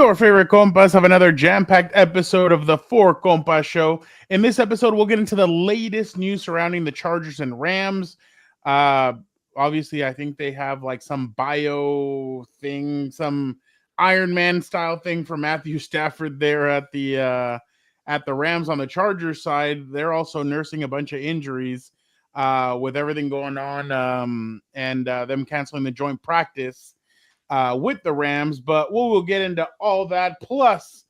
Your favorite compas have another jam-packed episode of the Four Compas show. In this episode, we'll get into the latest news surrounding the Chargers and Rams. Uh, Obviously, I think they have like some bio thing, some Iron Man style thing for Matthew Stafford there at the Rams. On the Chargers side, they're also nursing a bunch of injuries with everything going on and them canceling the joint practice with the Rams, but we'll get into all that. Plus,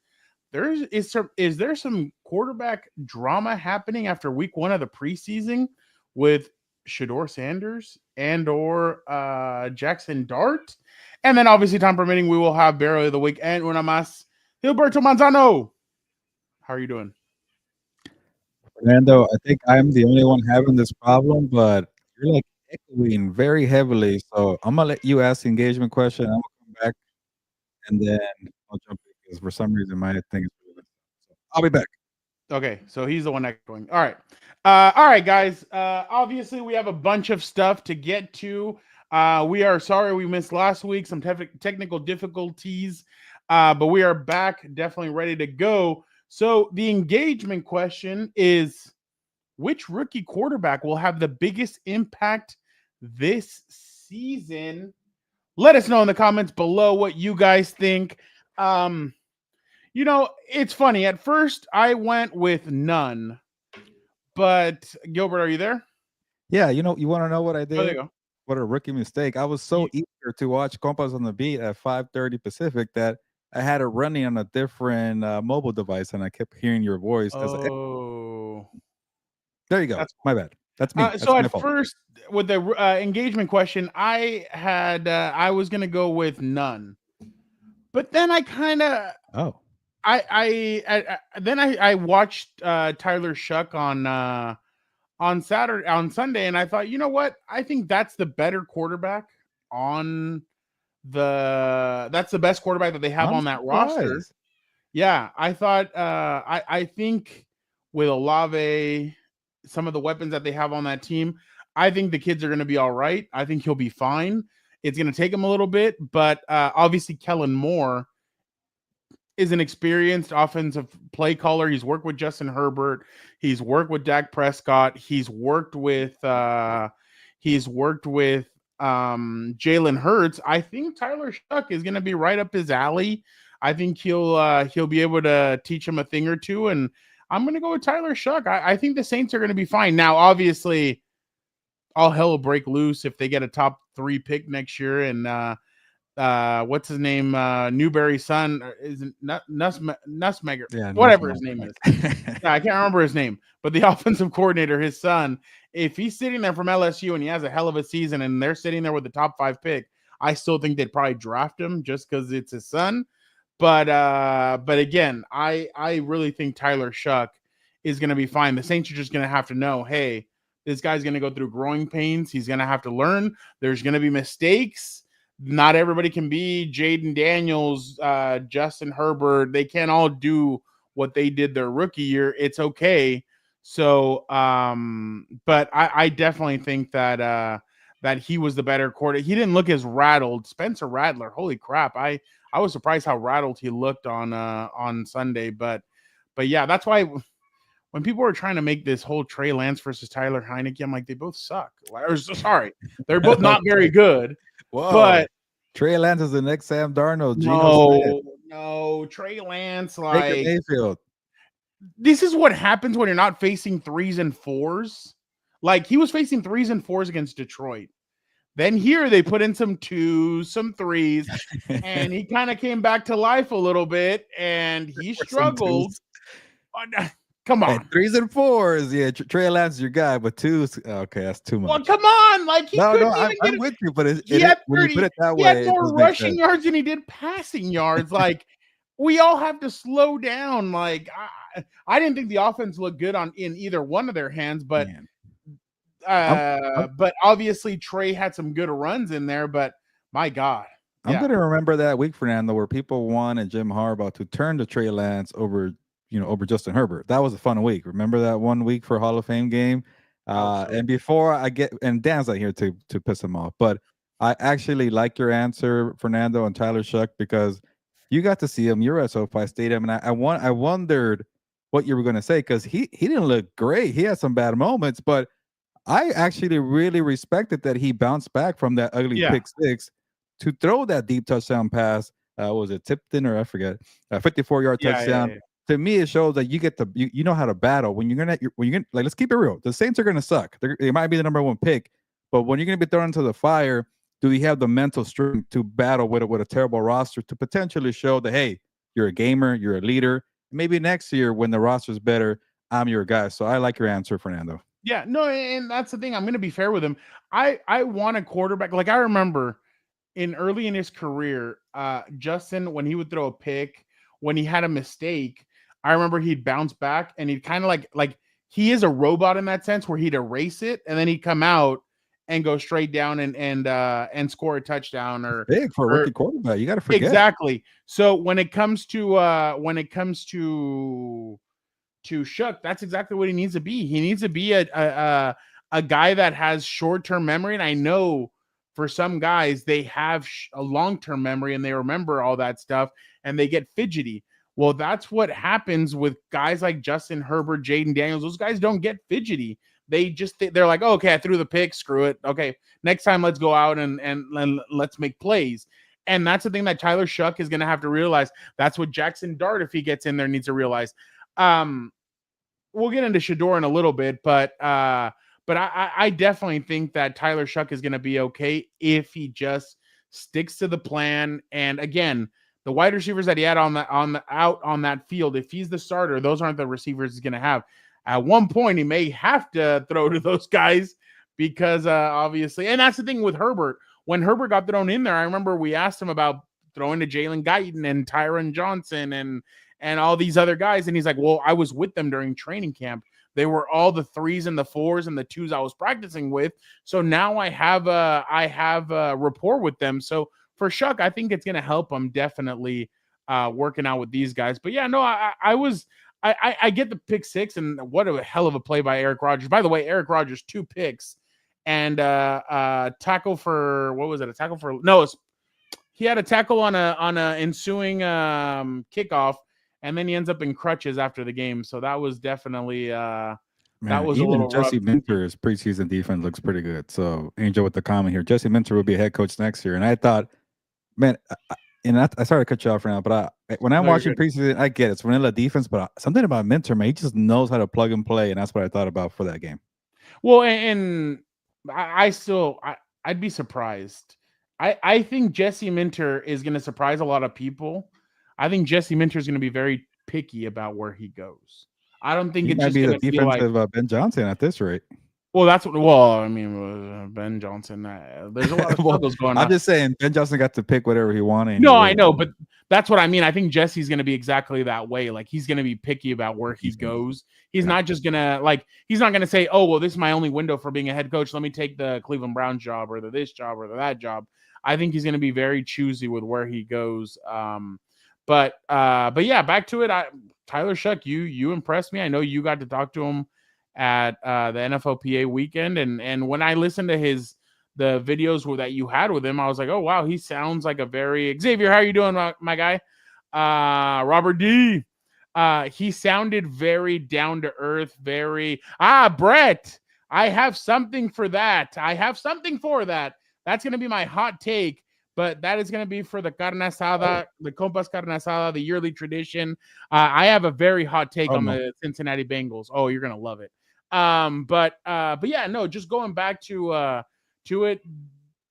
is there some quarterback drama happening after week 1 of the preseason with Shedeur Sanders and or Jaxson Dart? And then obviously, time permitting, we will have Barrow of the Week and una más. Heelberto Manzano. How are you doing? Fernando, I think I'm the only one having this problem, but you're like echoing very heavily. So I'm gonna let you ask the engagement question. I'm gonna come back and then I'll jump in because for some reason my thing is really messed up. So I'll be back. Okay, so he's the one echoing. All right, guys. Obviously, we have a bunch of stuff to get to. We are sorry we missed last week, some technical difficulties, but we are back, definitely ready to go. So the engagement question is, which rookie quarterback will have the biggest impact this season? Let us know in the comments below what you guys think. It's funny. At first, I went with none. But Gilbert, are you there? Yeah, you want to know what I Oh, there you did? go. What a rookie mistake. I was so eager to watch Compas on the Beat at 5:30 Pacific that I had it running on a different mobile device and I kept hearing your voice. Oh, There you go. that's My bad. That's me. so. That's my At fault. first, with the engagement question, I was gonna go with none, but then I kind of Oh. I watched Tyler Shuck on Sunday, and I thought, you know what? I think that's the better quarterback on that's the best quarterback that they have I'm on that roster. surprised. Yeah, I thought I think with Olave, some of the weapons that they have on that team, I think the kids are going to be all right. I think he'll be fine. It's going to take him a little bit, but obviously Kellen Moore is an experienced offensive play caller. He's worked with Justin Herbert. He's worked with Dak Prescott. He's worked with Jalen Hurts. I think Tyler Shuck is going to be right up his alley. I think he'll be able to teach him a thing or two, and I'm going to go with Tyler Shuck. I think the Saints are going to be fine. Now, obviously, all hell will break loose if they get a top 3 pick next year, and what's his name? Newberry's son isn't Nussmegger, Yeah, whatever his name is. Yeah, I can't remember his name, but the offensive coordinator, his son, if he's sitting there from LSU and he has a hell of a season and they're sitting there with the top 5 pick, I still think they'd probably draft him just because it's his son. But again, I really think Tyler Shuck is going to be fine. The Saints are just going to have to know, hey, this guy's going to go through growing pains. He's going to have to learn. There's going to be mistakes. Not everybody can be Jaden Daniels, Justin Herbert. They can't all do what they did their rookie year. It's okay. So, but I definitely think that that he was the better quarterback. He didn't look as rattled. Spencer Rattler, holy crap! I was surprised how rattled he looked on Sunday. But yeah, that's why when people were trying to make this whole Trey Lance versus Tyler Heineke, I'm like, they both suck. Sorry, they're both not very good. Whoa. But Trey Lance is the next Sam Darnold. No, Trey Lance, Baker like Mayfield. This is what happens when you're not facing 3s and 4s. Like he was facing 3s and 4s against Detroit. Then here they put in some 2s, some 3s, and he kind of came back to life a little bit, and he struggled. Come on. And 3s and 4s. Yeah, Trey Lance is your guy, but 2s, okay, that's too much. Well, come on. Like he couldn't I'm get with you, but when you put it that way, he had more rushing yards than he did passing yards. Like we all have to slow down. Like I didn't think the offense looked good in either one of their hands, but but obviously Trey had some good runs in there. But my God, I'm gonna remember that week, Fernando, where people wanted Jim Harbaugh to turn to Trey Lance over Justin Herbert. That was a fun week. Remember that one week for Hall of Fame game? And before I get, and Dan's not here to piss him off, but I actually like your answer, Fernando and Tyler Shuck, because you got to see him. You're at SoFi Stadium, and I wondered what you were going to say because he didn't look great. He had some bad moments, but I actually really respected that he bounced back from that ugly Yeah. pick six to throw that deep touchdown pass. Was it Tipton or I forget? 54-yard touchdown. Yeah. To me, it shows that you get the you know how to battle when you're gonna like. Let's keep it real. The Saints are gonna suck. They might be the number one pick, but when you're gonna be thrown into the fire, do you have the mental strength to battle with a terrible roster to potentially show that hey, you're a gamer, you're a leader. Maybe next year when the roster's better, I'm your guy. So I like your answer, Fernando. Yeah, no, and that's the thing. I'm going to be fair with him. I want a quarterback. Like I remember early in his career, Justin, when he would throw a pick, when he had a mistake, I remember he'd bounce back and he'd kind of like he is a robot in that sense where he'd erase it and then he'd come out and go straight down and score a touchdown or big for a rookie quarterback. You got to forget. Exactly. So when it comes to Shook, that's exactly what he needs to be. He needs to be a guy that has short-term memory. And I know for some guys, they have a long-term memory and they remember all that stuff and they get fidgety. Well, that's what happens with guys like Justin Herbert, Jaden Daniels. Those guys don't get fidgety. They're like, oh, okay, I threw the pick, screw it. Okay, next time let's go out and let's make plays. And that's the thing that Tyler Shough is going to have to realize. That's what Jaxson Dart, if he gets in there, needs to realize. We'll get into Shedeur in a little bit, but I definitely think that Tyler Shough is going to be okay if he just sticks to the plan. And again, the wide receivers that he had out on that field, if he's the starter, those aren't the receivers he's going to have. At one point, he may have to throw to those guys because obviously, and that's the thing with Herbert. When Herbert got thrown in there, I remember we asked him about throwing to Jalen Guyton and Tyron Johnson and all these other guys. And he's like, well, I was with them during training camp. They were all the 3s and the 4s and the 2s I was practicing with. So now I have a rapport with them. So for Shough, I think it's going to help him definitely working out with these guys. But yeah, no, I get the pick 6 and what a hell of a play by Eric Rodgers. By the way, Eric Rodgers, 2 picks and tackle for, what was it? He had a tackle on a ensuing kickoff. And then he ends up in crutches after the game. So that was definitely that was a little Jesse rough. Minter's preseason defense looks pretty good. So Angel with the comment here. Jesse Minter will be a head coach next year. And I thought, man, I started to cut you off right now, but when I'm watching preseason, I get it. It's vanilla defense, but something about Minter, man, he just knows how to plug and play. And that's what I thought about for that game. Well, and I'd be surprised. I think Jesse Minter is going to surprise a lot of people. I think Jesse Minter is going to be very picky about where he goes. I don't think he might be the defensive Ben Johnson at this rate. Well, that's what. Well, I mean, Ben Johnson. There's a lot of struggles going on. I'm just saying, Ben Johnson got to pick whatever he wanted. No, I know, but that's what I mean. I think Jesse's going to be exactly that way. Like he's going to be picky about where he goes. He's not just going to he's not going to say, "Oh, well, this is my only window for being a head coach. Let me take the Cleveland Browns job or this job or that job." I think he's going to be very choosy with where he goes. But yeah, back to it. Tyler Shough, you impressed me. I know you got to talk to him at the NFLPA weekend, and when I listened to the videos that you had with him, I was like, oh wow, he sounds like a very Xavier. How are you doing, my guy? Robert D. He sounded very down to earth, very Brett. I have something for that. That's gonna be my hot take. But that is going to be for the carne asada, the Compas carne asada, the yearly tradition. I have a very hot take on the Cincinnati Bengals. Oh, you're going to love it. But yeah, no, just going back to it,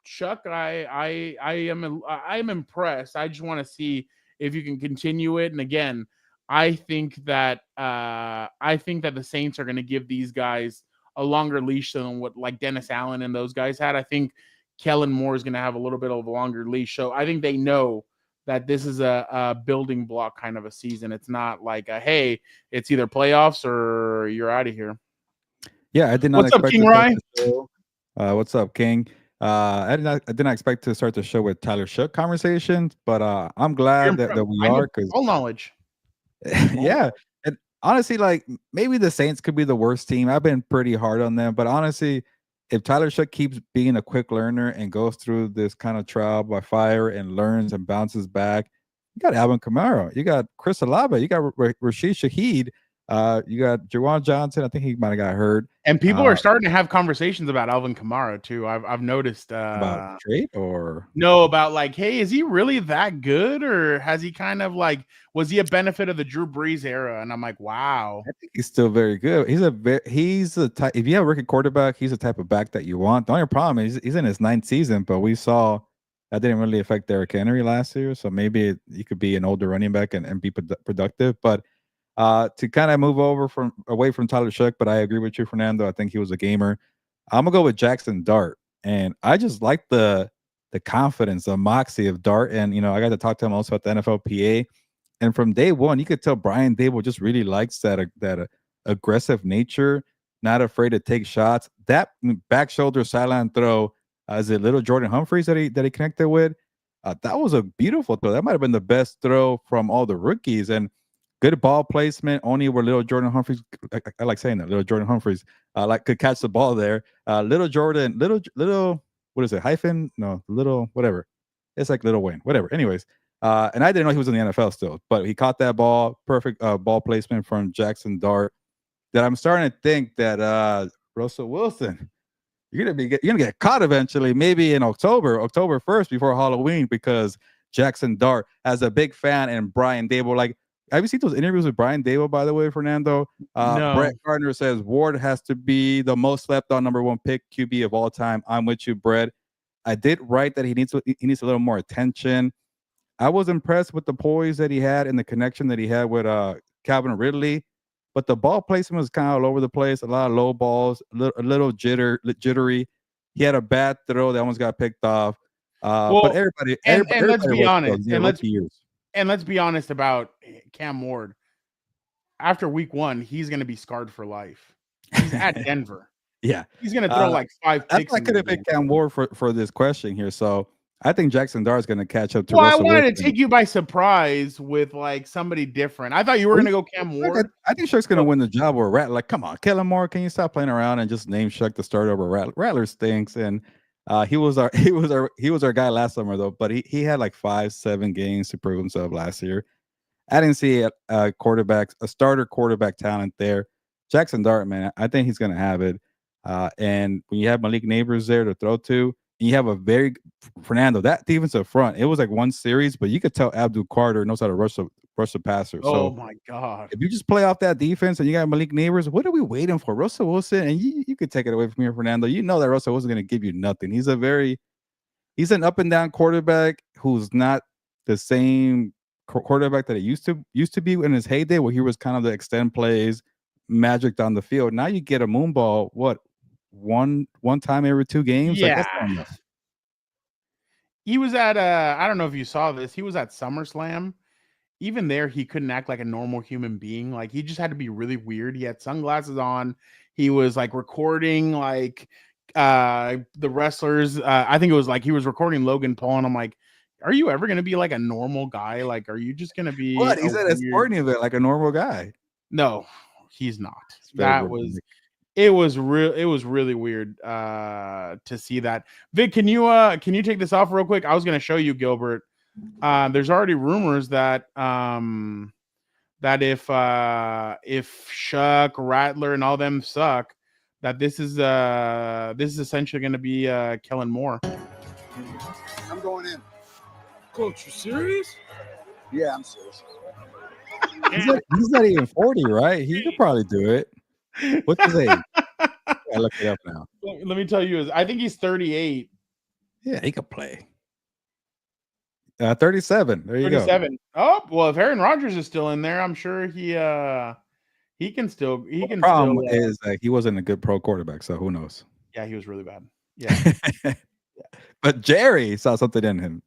Shough, I am impressed. I just want to see if you can continue it. And again, I think that the Saints are going to give these guys a longer leash than what like Dennis Allen and those guys had. I think Kellen Moore is going to have a little bit of a longer leash. So I think they know that this is a building block kind of a season. It's not like hey, it's either playoffs or you're out of here. Yeah, I did not. What's up, King Ryan? What's up, King? I did not expect to start the show with Tyler Shough conversations, but I'm glad that we are because all knowledge. Yeah, and honestly, like maybe the Saints could be the worst team. I've been pretty hard on them, but honestly, if Tyler Shough keeps being a quick learner and goes through this kind of trial by fire and learns and bounces back, You got Alvin Kamara. You got Chris Olave. You got Rashid Shaheed. You got Jawan Johnson. I think he might have got hurt. And people are starting to have conversations about Alvin Kamara too. I've noticed About trade or no, about like, hey, is he really that good, or has he kind of like, was he a benefit of the Drew Brees era? And I'm like, wow. I think he's still very good. He's a type. If you have a rookie quarterback, he's the type of back that you want. The only problem is he's in his 9th season, but we saw that didn't really affect Derrick Henry last year. So maybe he could be an older running back and be productive. But to kind of move away from Tyler Shough, but I agree with you, Fernando. I think he was a gamer. I'm gonna go with Jaxson Dart, and I just like the confidence, the moxie of Dart. And I got to talk to him also at the NFLPA. And from day one, you could tell Brian Dable just really likes that aggressive nature, not afraid to take shots. That back shoulder sideline throw, is it little Jordan Humphreys that he connected with? That was a beautiful throw. That might have been the best throw from all the rookies. And good ball placement. Only where little Jordan Humphreys, I like saying that, little Jordan Humphreys, could catch the ball there. Little Jordan, little, what is it? Hyphen? No, little whatever. It's like Little Wayne, whatever. Anyways. And I didn't know he was in the NFL still, but he caught that ball, perfect ball placement from Jaxson Dart. That I'm starting to think that Russell Wilson, you're gonna get caught eventually, maybe in October 1st before Halloween, because Jaxson Dart has a big fan and Brian Dable. Like, have you seen those interviews with Brian Dable, by the way, Fernando? No. Brett Gardner says Ward has to be the most slept on #1 pick QB of all time. I'm with you, Brett. I did write that he needs a little more attention. I was impressed with the poise that he had and the connection that he had with Calvin Ridley, but the ball placement was kind of all over the place. A lot of low balls, a little jittery. He had a bad throw that almost got picked off. But everybody, let's be honest, and let's be honest about Cam Ward. After week 1, he's going to be scarred for life. He's at Denver. Yeah, he's going to throw like 5 picks. I could have picked Cam Ward for this question here, so. I think Jaxson Dart is going to catch up to Russell Russell I wanted Wilson. to take you by surprise with like somebody different. I thought you were going to go Cam Ward. I think Shough's going to win the job over Rattler. Like, come on, Kellen Moore, can you stop playing around and just name Shough to start over Rattler? Rattler stinks, and he was our guy last summer though. But he had like 5-7 games to prove himself last year. I didn't see a starter quarterback talent there. Jaxson Dart, man, I think he's going to have it. And when you have Malik Neighbors there to throw to. You have a very Fernando, that defensive front. It was like one series, but you could tell Abdul Carter knows how to rush the passer. Oh my God! If you just play off that defense and you got Malik Neighbors, what are we waiting for? Russell Wilson, and you could take it away from here, Fernando. You know that Russell wasn't going to give you nothing. He's an up and down quarterback who's not the same quarterback that it used to be in his heyday, where he was kind of the extend plays, magic down the field. Now you get a moonball. What? One time every 2 games. Yeah. Like, that's not he was at I don't know if you saw this. He was at SummerSlam. Even there, he couldn't act like a normal human being. Like, he just had to be really weird. He had sunglasses on. He was like recording like the wrestlers. I think it was like he was recording Logan Paul, and I'm like, are you ever gonna be like a normal guy? Like, are you just gonna be what? He's at a sporting event like a normal guy. No, he's not. It was really weird to see that. Vic, can you take this off real quick? I was gonna show you Gilbert. There's already rumors that if Shough, Rattler, and all them suck, that this is essentially gonna be Kellen Moore. I'm going in. Coach, you serious? Yeah, I'm serious. He's not even 40, right? He could probably do it. What's his age? I look it up now. Let me tell you, I think he's 38. Yeah, he could play. 37. There you 37. go. Oh, well, if Aaron Rodgers is still in there, I'm sure he can still. The problem is that he wasn't a good pro quarterback, so who knows? Yeah, he was really bad. Yeah. But Jerry saw something in him.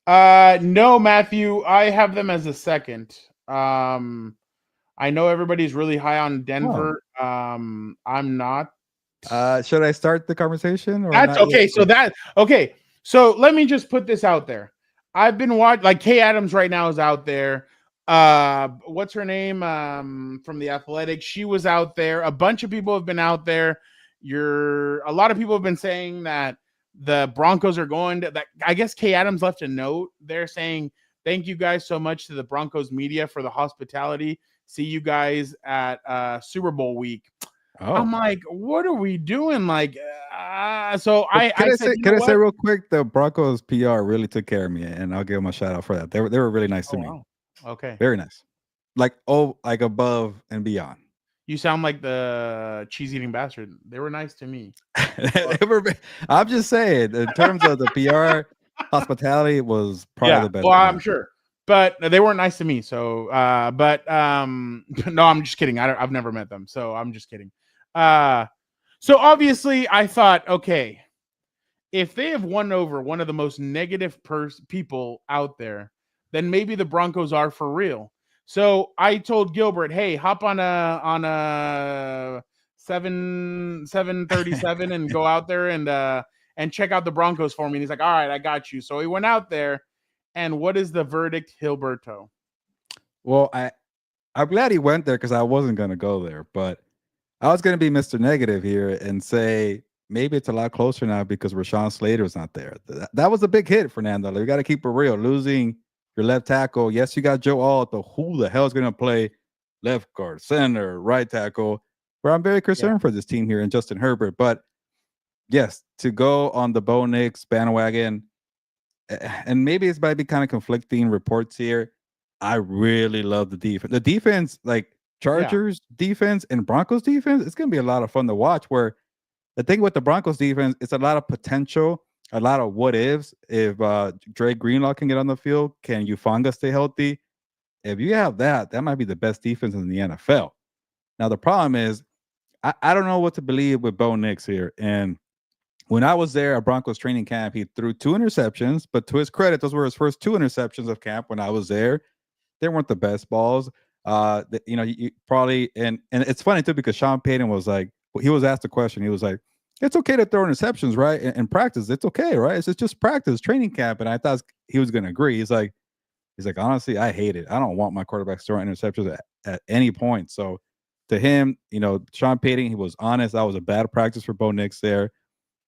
No, Matthew, I have them as a second. I know everybody's really high on Denver. Oh. I'm not. Should I start the conversation? Or that's okay. So let me just put this out there. I've been watching, like, Kay Adams right now is out there. What's her name? From The Athletic. She was out there. A bunch of people have been out there. A lot of people have been saying that the Broncos are going to that. I guess Kay Adams left a note there saying Thank you guys so much to the Broncos media for the hospitality. See you guys at Super Bowl week. I'm like, what are we doing? Like, so I said, can I say real quick, the Broncos PR really took care of me, and I'll give them a shout out for that. They were really nice to me. Wow. Okay. Very nice. Like above and beyond. You sound like the cheese eating bastard. They were nice to me. I'm just saying, in terms of the PR, hospitality was probably the best. Well, I'm sure, but they weren't nice to me. So, no, I'm just kidding. I've never met them, so I'm just kidding. So obviously, I thought, okay, if they have won over one of the most negative people out there, then maybe the Broncos are for real. So I told Gilbert, hey, hop on a 737 and go out there and check out the Broncos for me. And he's like, all right, I got you. So he went out there, and what is the verdict, Heelberto? Well, I'm glad he went there because I wasn't going to go there, but I was going to be Mr. Negative here and say maybe it's a lot closer now because Rashawn Slater's not there. That was a big hit, Fernando. We got to keep it real. Losing your left tackle. Yes, you got Joe Alt. Who the hell is going to play left guard, center, right tackle? Where I'm very concerned for this team here and Justin Herbert. But yes, to go on the Bo Nix bandwagon, and maybe it's might be kind of conflicting reports here. I really love the defense. The defense, like Chargers defense and Broncos defense, it's going to be a lot of fun to watch. Where the thing with the Broncos defense, it's a lot of potential, a lot of what ifs. If Dre Greenlaw can get on the field, can Ufanga stay healthy? If you have that, that might be the best defense in the NFL. Now, the problem is, I don't know what to believe with Bo Nix here. And when I was there at Broncos training camp, he threw 2 interceptions, but to his credit, those were his first 2 interceptions of camp when I was there. They weren't the best balls. You probably, and it's funny too, because Sean Payton was like, he was asked a question. He was like, it's okay to throw interceptions, right? In practice, it's okay, right? It's just practice, training camp. And I thought he was going to agree. He's like, honestly, I hate it. I don't want my quarterbacks throwing interceptions at any point. So to him, Sean Payton, he was honest. That was a bad practice for Bo Nix there.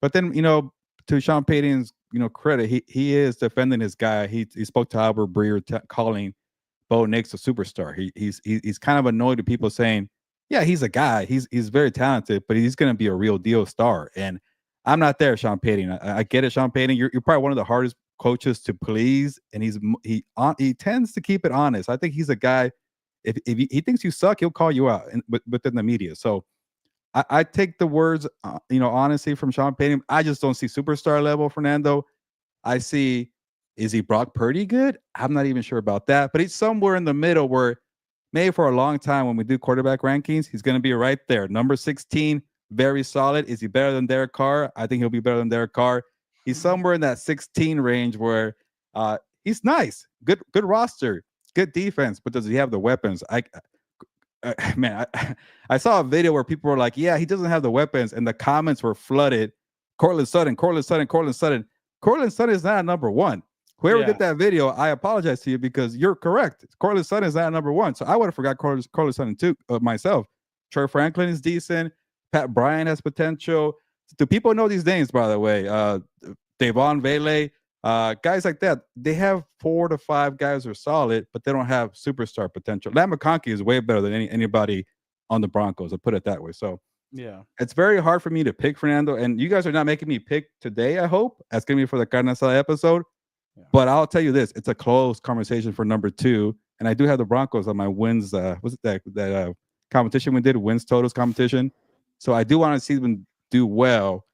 But then, to Sean Payton's, credit, he is defending his guy. He spoke to Albert Breer calling Bo Nix a superstar. He's kind of annoyed at people saying, yeah, he's a guy. He's very talented, but he's going to be a real deal star. And I'm not there, Sean Payton. I get it, Sean Payton. You're probably one of the hardest coaches to please, and he tends to keep it honest. I think he's a guy. If he thinks you suck, he'll call you out within the media. So I take the words, honestly, from Sean Payton. I just don't see superstar level Fernando. I see, is he Brock Purdy good? I'm not even sure about that, but he's somewhere in the middle where maybe for a long time when we do quarterback rankings, he's going to be right there. Number 16, very solid. Is he better than Derek Carr? I think he'll be better than Derek Carr. He's somewhere in that 16 range where he's nice, good roster, good defense, but does he have the weapons? I saw a video where people were like, yeah, he doesn't have the weapons, and the comments were flooded. Courtland Sutton. Courtland Sutton is not number 1. Whoever did that video, I apologize to you because you're correct. Courtland Sutton is not number 1. So I would have forgot Courtland Sutton too, myself. Troy Franklin is decent. Pat Bryant has potential. Do people know these names, by the way? Devon Vele, guys like that. They have 4 to 5 guys who are solid, but they don't have superstar potential. Lam McConkey is way better than anybody on the Broncos. I'll put it that way. So yeah, it's very hard for me to pick Fernando, and you guys are not making me pick today. I hope that's gonna be for the Carne Asada episode. Yeah. But I'll tell you this: it's a close conversation for number 2, and I do have the Broncos on my wins. Was it that competition we did, wins totals competition? So I do want to see them do well,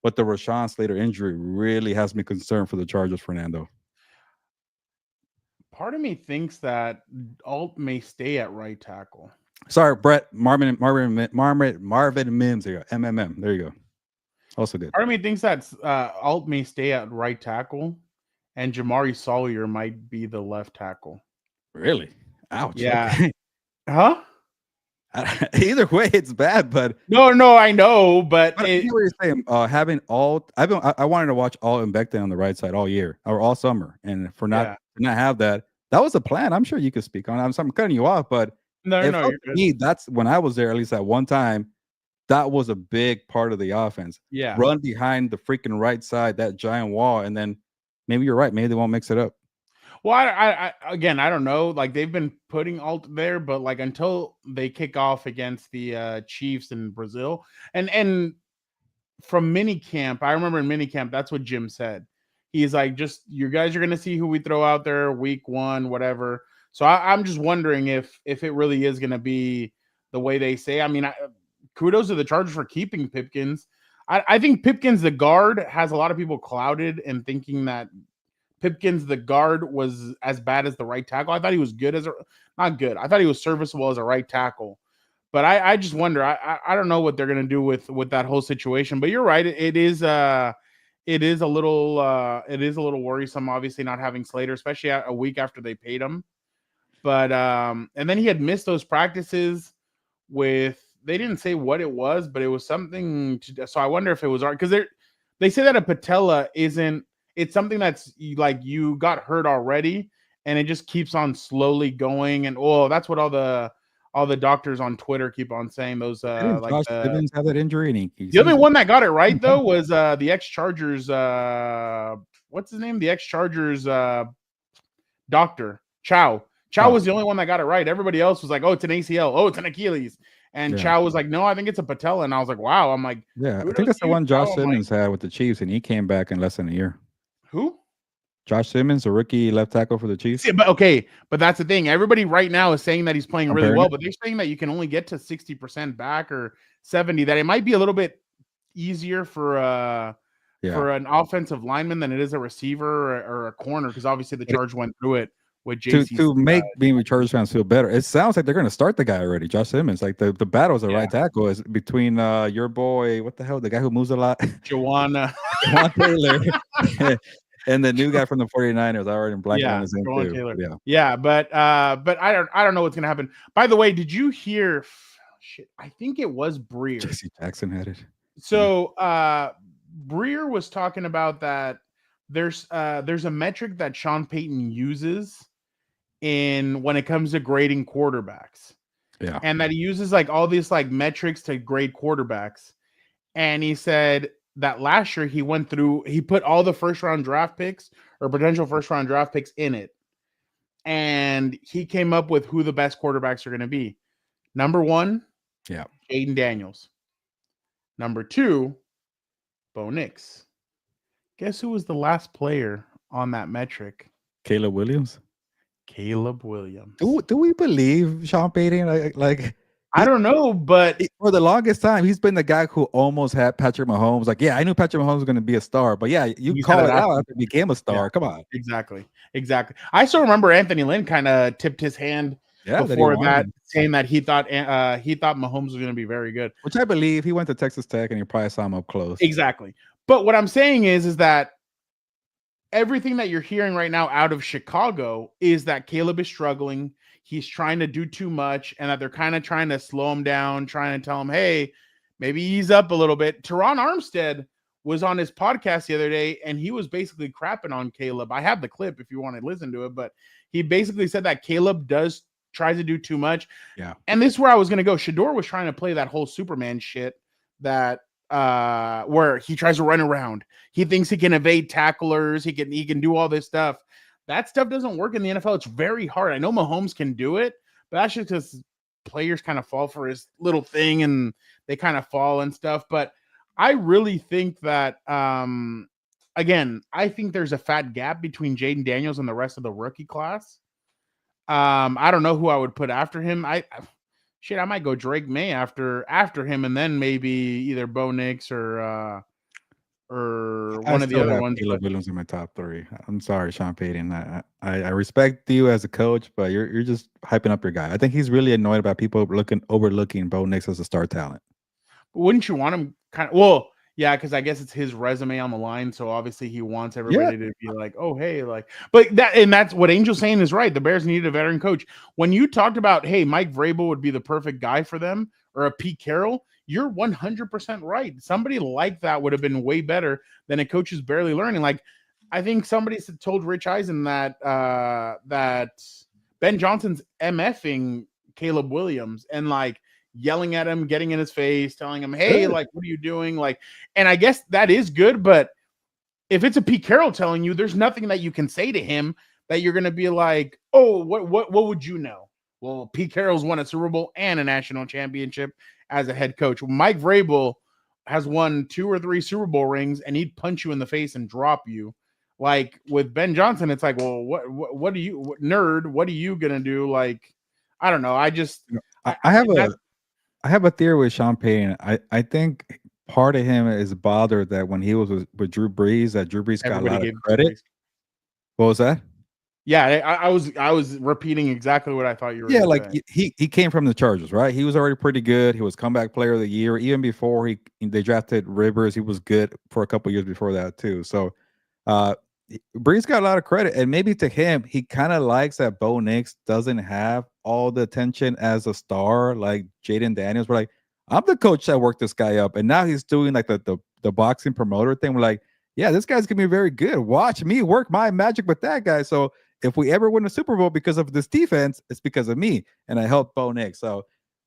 but the Rashawn Slater injury really has me concerned for the Chargers, Fernando. Part of me thinks that Alt may stay at right tackle. Sorry, Brett Marvin Mims. There you go. MMM. There you go. Also good. Part of me thinks that Alt may stay at right tackle, and Jamari Sawyer might be the left tackle. Really? Ouch. Yeah. Okay. Huh? Either way, it's bad, but no, I know, but I know what you're saying. Having Alt, I wanted to watch Alt and Becton on the right side all year or all summer, and for not have that was the plan. I'm sure you could speak on it. I'm cutting you off, but no, you're good. That's when I was there, at least at one time, that was a big part of the offense. Yeah, run behind the freaking right side, that giant wall, and then maybe you're right. Maybe they won't mix it up. Well, I again, I don't know. Like they've been putting Alt there, but like until they kick off against the Chiefs in Brazil, and from minicamp, I remember in minicamp, that's what Jim said. He's like, just you guys are gonna see who we throw out there week 1, whatever. So I'm just wondering if it really is gonna be the way they say. I mean, kudos to the Chargers for keeping Pipkins. I think Pipkins, the guard, has a lot of people clouded and thinking that Pipkins, the guard, was as bad as the right tackle. I thought he was good as not good. I thought he was serviceable as a right tackle. But I just wonder. I don't know what they're gonna do with that whole situation. But you're right. It is a little worrisome. Obviously, not having Slater, especially a week after they paid him. But and then he had missed those practices with. They didn't say what it was, but it was something. So I wonder if it was because they say that a patella isn't. It's something that's like you got hurt already, and it just keeps on slowly going. And that's what all the doctors on Twitter keep on saying. Those like Josh Simmons have that injury, and the only one that got it right though was the ex-Chargers. What's his name? The ex-Chargers doctor Chow. Chow was the only one that got it right. Everybody else was like, "Oh, it's an ACL. Oh, it's an Achilles." And Chow was like, "No, I think it's a patella." And I was like, "Wow." I'm like, "Yeah, I think that's the one Josh Simmons had with the Chiefs, and he came back in less than a year." Who? Josh Simmons, a rookie left tackle for the Chiefs. Yeah, but that's the thing. Everybody right now is saying that he's playing really well, but they're saying that you can only get to 60% back or 70. That it might be a little bit easier for an offensive lineman than it is a receiver or a corner, because obviously the Charge went through it with JC. To make being Chargers fans feel better, it sounds like they're going to start the guy already, Josh Simmons. Like the battle as a right tackle is between your boy, what the hell, the guy who moves a lot, Jawan Taylor. And the new guy from the 49ers, I already blanking on his name too. Taylor. Yeah, but I don't know what's gonna happen. By the way, did you hear? Shit, I think it was Breer. Jesse Jackson had it. So Breer was talking about that. There's a metric that Sean Payton uses when it comes to grading quarterbacks. Yeah, and that he uses like all these like metrics to grade quarterbacks. And he said that last year he put all the first round draft picks or potential first round draft picks in it. And he came up with who the best quarterbacks are going to be. Number 1, Jaden Daniels. Number 2, Bo Nix. Guess who was the last player on that metric? Caleb Williams. Do we believe Sean Payton? Like I don't know, but for the longest time, he's been the guy who almost had Patrick Mahomes. Like, I knew Patrick Mahomes was going to be a star, but you call it out after he became a star. Yeah, come on. Exactly. I still remember Anthony Lynn kind of tipped his hand before that, saying that he thought Mahomes was going to be very good. Which I believe. He went to Texas Tech and you probably saw him up close. Exactly. But what I'm saying is that everything that you're hearing right now out of Chicago is that Caleb is struggling. He's trying to do too much, and that they're kind of trying to slow him down, trying to tell him, hey, maybe ease up a little bit. Teron Armstead was on his podcast the other day, and he was basically crapping on Caleb. I have the clip if you want to listen to it, but he basically said that Caleb tries to do too much. Yeah. And this is where I was going to go. Shedeur was trying to play that whole Superman shit that where he tries to run around. He thinks he can evade tacklers. He can do all this stuff. That stuff doesn't work in the NFL. It's very hard. I know Mahomes can do it, but that's just because players kind of fall for his little thing and they kind of fall and stuff. But I really think that, again, I think there's a fat gap between Jaden Daniels and the rest of the rookie class. I don't know who I would put after him. I might go Drake May after him, and then maybe either Bo Nix or one of the other ones. Caleb Williams in my top 3. I'm sorry, Sean Payton. I respect you as a coach, but you're just hyping up your guy. I think he's really annoyed about people overlooking Bo Nix as a star talent. But wouldn't you want him kind of? Well, yeah, because I guess it's his resume on the line, so obviously he wants everybody to be like, "Oh, hey," like. But that's what Angel's saying is right. The Bears needed a veteran coach. When you talked about, hey, Mike Vrabel would be the perfect guy for them, or a Pete Carroll, you're 100% right. Somebody like that would have been way better than a coach who's barely learning. Like, I think somebody told Rich Eisen that that Ben Johnson's MFing Caleb Williams and like yelling at him, getting in his face, telling him, hey, like, what are you doing? Like, and I guess that is good, but if it's a Pete Carroll telling you, there's nothing that you can say to him that you're gonna be like, oh, what would you know? Well, Pete Carroll's won a Super Bowl and a national championship as a head coach. Mike Vrabel has won 2 or 3 Super Bowl rings, and he'd punch you in the face and drop you. Like with Ben Johnson, it's like, well, what do you nerd? What are you gonna do? Like, I don't know. I just I have a theory with Sean Payton. I think part of him is bothered that when he was with Drew Brees, that Drew Brees got a lot of credit. What was that? Yeah, I was repeating exactly what I thought you were. Yeah, like he came from the Chargers, right? He was already pretty good. He was comeback player of the year. Even before they drafted Rivers, he was good for a couple years before that too. So Brees got a lot of credit, and maybe to him, he kind of likes that Bo Nix doesn't have all the attention as a star like Jaden Daniels. We're like, I'm the coach that worked this guy up, and now he's doing like the boxing promoter thing. We're like, yeah, this guy's gonna be very good. Watch me work my magic with that guy. So if we ever win a Super Bowl because of this defense, it's because of me, and I helped Bo Nix. So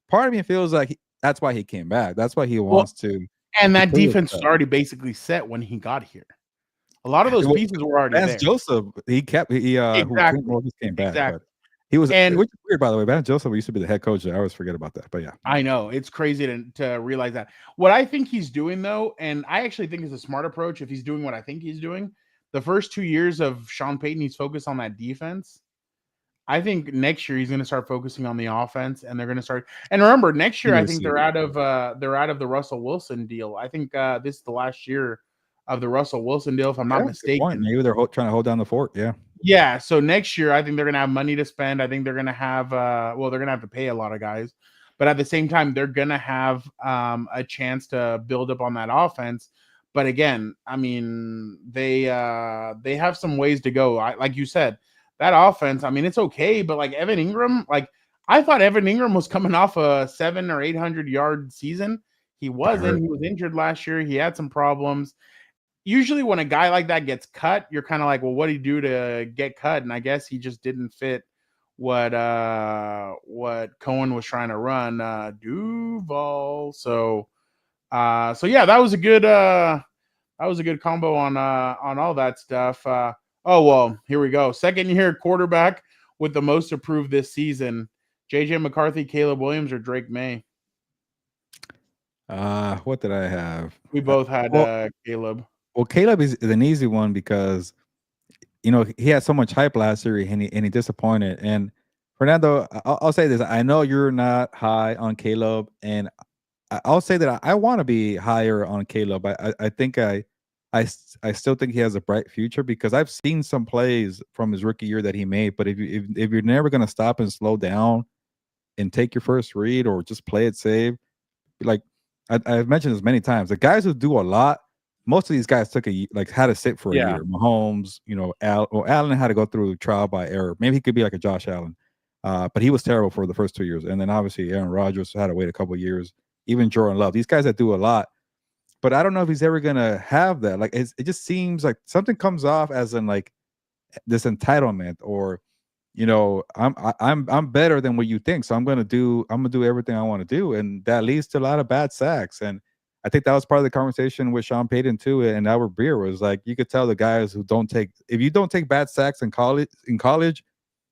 part of me feels like that's why he came back. That's why he wants to. And that defense was already basically set when he got here. A lot of those pieces were already Vance there. Joseph, he exactly. who just came back. Exactly. He was, and which is weird, by the way. Vance Joseph used to be the head coach. I always forget about that, but yeah. I know. It's crazy to realize that. What I think he's doing, though, and I actually think is a smart approach if he's doing what I think he's doing, the first 2 years of Sean Payton, he's focused on that defense. I think next year he's going to start focusing on the offense, and they're going to start. And remember, next year I think they're out of the Russell Wilson deal. I think this is the last year of the Russell Wilson deal, if I'm not mistaken. Maybe they're trying to hold down the fort. Yeah. Yeah. So next year, I think they're going to have money to spend. I think they're going to have, they're going to have to pay a lot of guys, but at the same time, they're going to have a chance to build up on that offense. But again, I mean, they have some ways to go. Like you said, that offense, I mean, it's okay, but like Evan Ingram, like I thought Evan Ingram was coming off a 700 or 800 yard season. He wasn't. He was injured last year. He had some problems. Usually when a guy like that gets cut, you're kind of like, well, what did he do to get cut? And I guess he just didn't fit what Cohen was trying to run, Duval. So yeah, that was a good combo on all that stuff. Oh, well, here we go. Second year quarterback with the most approved this season. JJ McCarthy, Caleb Williams, or Drake May? What did I have? We both had Caleb. Well, Caleb is an easy one because, you know, he had so much hype last year and he disappointed. And Fernando, I'll say this. I know you're not high on Caleb, and I'll say that I want to be higher on Caleb. I think I still think he has a bright future because I've seen some plays from his rookie year that he made. But if you're never going to stop and slow down and take your first read or just play it safe, like I've mentioned this many times, the guys who do a lot, most of these guys had to sit for a year. Mahomes, you know, Allen had to go through trial by error. Maybe he could be like a Josh Allen, but he was terrible for the first 2 years. And then obviously Aaron Rodgers had to wait a couple of years. Even Jordan Love, these guys that do a lot. But I don't know if he's ever gonna have that. Like it just seems like something comes off as in like this entitlement, or you know, I'm better than what you think, so I'm gonna do everything I want to do, and that leads to a lot of bad sacks. And I think that was part of the conversation with Sean Payton too, and Albert Breer was like, you could tell the guys who if you don't take bad sacks in college,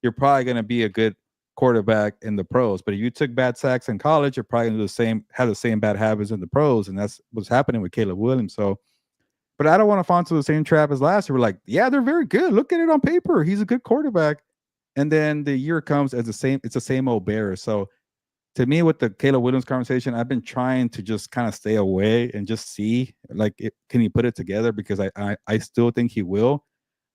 you're probably gonna be a good quarterback in the pros. But if you took bad sacks in college, you're probably gonna have the same bad habits in the pros, and that's what's happening with Caleb Williams. So, but I don't want to fall into the same trap as last year. We're like, yeah, they're very good. Look at it on paper. He's a good quarterback. And then the year comes as it's the same old Bears. So to me, with the Caleb Williams conversation, I've been trying to just kind of stay away and just see, like, can he put it together? Because I still think he will,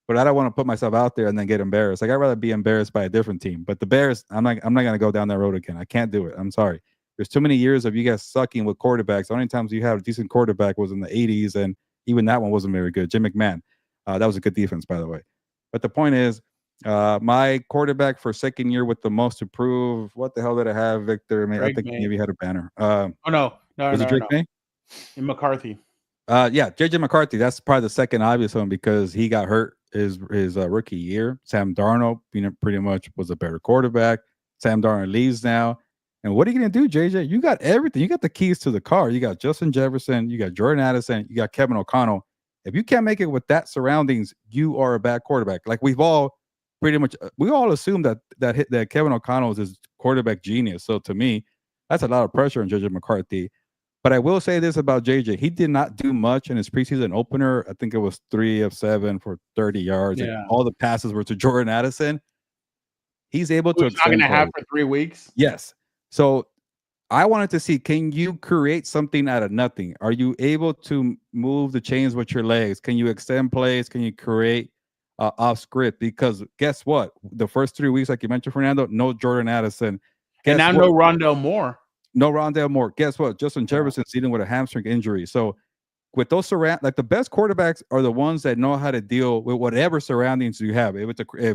but I don't want to put myself out there and then get embarrassed. Like, I'd rather be embarrassed by a different team. But the Bears, I'm not going to go down that road again. I can't do it. I'm sorry. There's too many years of you guys sucking with quarterbacks. The only times you had a decent quarterback was in the 80s, and even that one wasn't very good. Jim McMahon. That was a good defense, by the way. But the point is, my quarterback for second year with the most approved. What the hell did I have, Victor? I think maybe had a banner. No. Was it Drake May? And McCarthy. Yeah, JJ McCarthy. That's probably the second obvious one because he got hurt his rookie year. Sam Darnold, pretty much was a better quarterback. Sam Darnold leaves now. And what are you going to do, JJ? You got everything. You got the keys to the car. You got Justin Jefferson. You got Jordan Addison. You got Kevin O'Connell. If you can't make it with that surroundings, you are a bad quarterback. Like we've all pretty much we all assume that Kevin O'Connell is his quarterback genius. So to me, that's a lot of pressure on JJ McCarthy. But I will say this about JJ: he did not do much in his preseason opener. I think it was 3 of 7 for 30 yards. Yeah. And all the passes were to Jordan Addison. He's able to Who's not going extend to have plays. for 3 weeks. Yes. So I wanted to see, can you create something out of nothing? Are you able to move the chains with your legs? Can you extend plays? Can you create off script? Because guess what? The first 3 weeks, like you mentioned, Fernando, no Jordan Addison. And now no Rondale Moore. No Rondale Moore. Guess what? Justin Jefferson's dealing with a hamstring injury. So with those like the best quarterbacks are the ones that know how to deal with whatever surroundings you have. If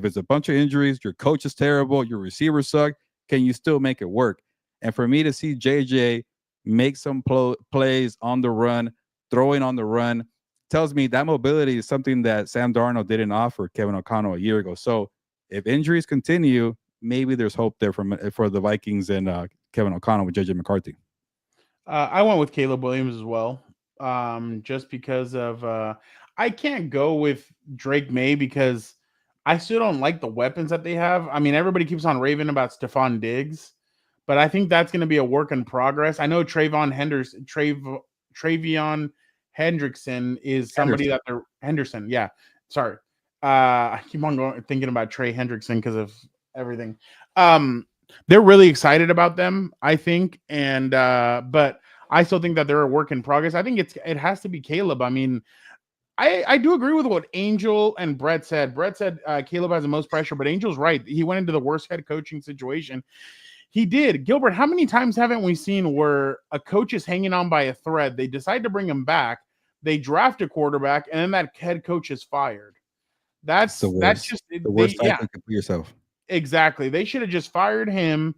it's a bunch of injuries, your coach is terrible, your receivers suck, can you still make it work? And for me to see JJ make some plays on the run, throwing on the run, tells me that mobility is something that Sam Darnold didn't offer Kevin O'Connell a year ago. So if injuries continue, maybe there's hope there for the Vikings and Kevin O'Connell with JJ McCarthy. I went with Caleb Williams as well, just because of I can't go with Drake May because I still don't like the weapons that they have. I mean, everybody keeps on raving about Stephon Diggs, but I think that's going to be a work in progress. I know Travion Hendrickson is somebody that they're Henderson. Yeah, sorry. I keep on thinking about Trey Hendrickson because of everything. They're really excited about them, I think, and but I still think that they're a work in progress. I think it has to be Caleb. I mean, I do agree with what Angel and Brett said. Brett said Caleb has the most pressure, but Angel's right. He went into the worst head coaching situation. He did. Gilbert, how many times haven't we seen where a coach is hanging on by a thread? They decide to bring him back. They draft a quarterback, and then that head coach is fired. That's just the worst time to complete yourself. Exactly. They should have just fired him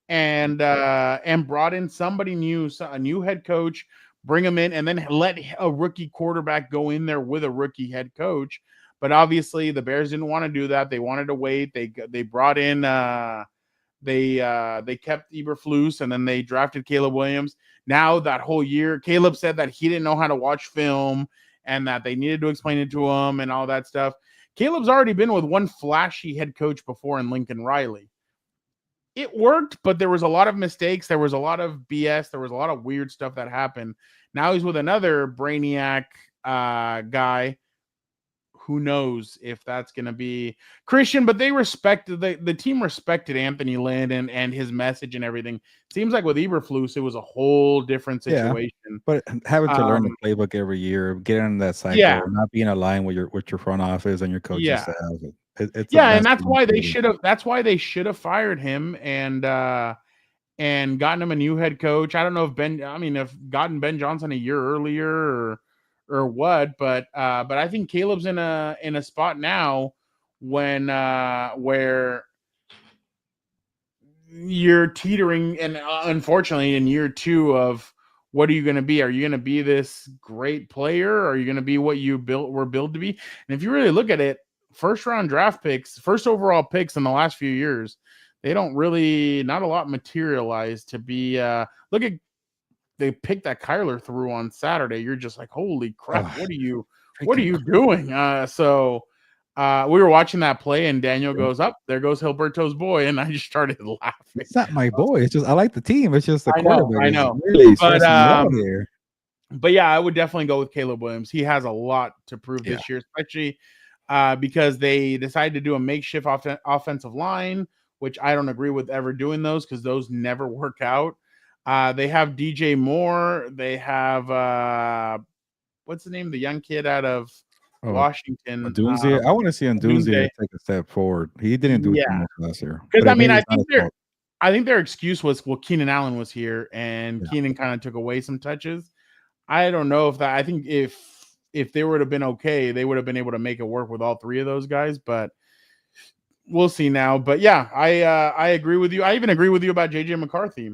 and brought in somebody new, a new head coach, bring him in, and then let a rookie quarterback go in there with a rookie head coach. But obviously, the Bears didn't want to do that. They wanted to wait. They brought in they kept Eberflus, and then they drafted Caleb Williams. Now that whole year, Caleb said that he didn't know how to watch film and that they needed to explain it to him and all that stuff. Caleb's already been with one flashy head coach before in Lincoln Riley. It worked, but there was a lot of mistakes. There was a lot of BS. There was a lot of weird stuff that happened. Now he's with another brainiac guy. Who knows if that's going to be Christian, but they respected the team respected Anthony Lynn and his message and everything. Seems like with Eberflus, it was a whole different situation. Yeah, but having to learn the playbook every year, getting in that cycle, not being aligned with your front office and your coaching staff. And that's why they should have. That's why they should have fired him and gotten him a new head coach. I don't know if gotten Ben Johnson a year earlier or what, but I think Caleb's in a spot now when where you're teetering, and unfortunately in year 2 of what are you going to be? Are you going to be this great player? Or are you going to be what you were built to be? And if you really look at it, first overall picks in the last few years, they don't really, not a lot materialize to be look at. They picked that Kyler through on Saturday. You're just like, holy crap! What are you doing? So we were watching that play, and Daniel goes up. There goes Heelberto's boy, and I just started laughing. It's not my boy. It's just I like the team. It's just the quarterback. I know. Really but yeah, I would definitely go with Caleb Williams. He has a lot to prove this year, especially because they decided to do a makeshift offensive line, which I don't agree with ever doing those because those never work out. They have DJ Moore. They have what's the name? The young kid out of Washington. Ndunzi. I want to see Ndunzi take a step forward. He didn't do it much last year. Because I think their excuse was, well, Keenan Allen was here and Keenan kind of took away some touches. I don't know if that. I think if they would have been okay, they would have been able to make it work with all 3 of those guys. But we'll see now. But yeah, I agree with you. I even agree with you about JJ McCarthy.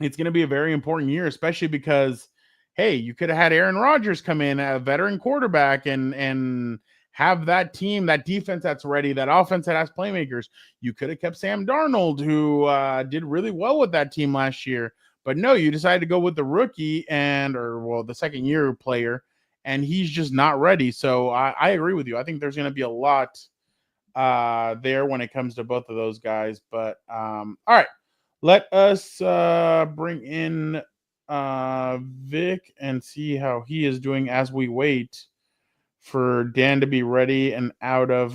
It's going to be a very important year, especially because, hey, you could have had Aaron Rodgers come in, a veteran quarterback, and have that team, that defense that's ready, that offense that has playmakers. You could have kept Sam Darnold, who did really well with that team last year. But no, you decided to go with the rookie the second-year player, and he's just not ready. So I agree with you. I think there's going to be a lot there when it comes to both of those guys. But all right, let us bring in Vic and see how he is doing as we wait for Dan to be ready and out of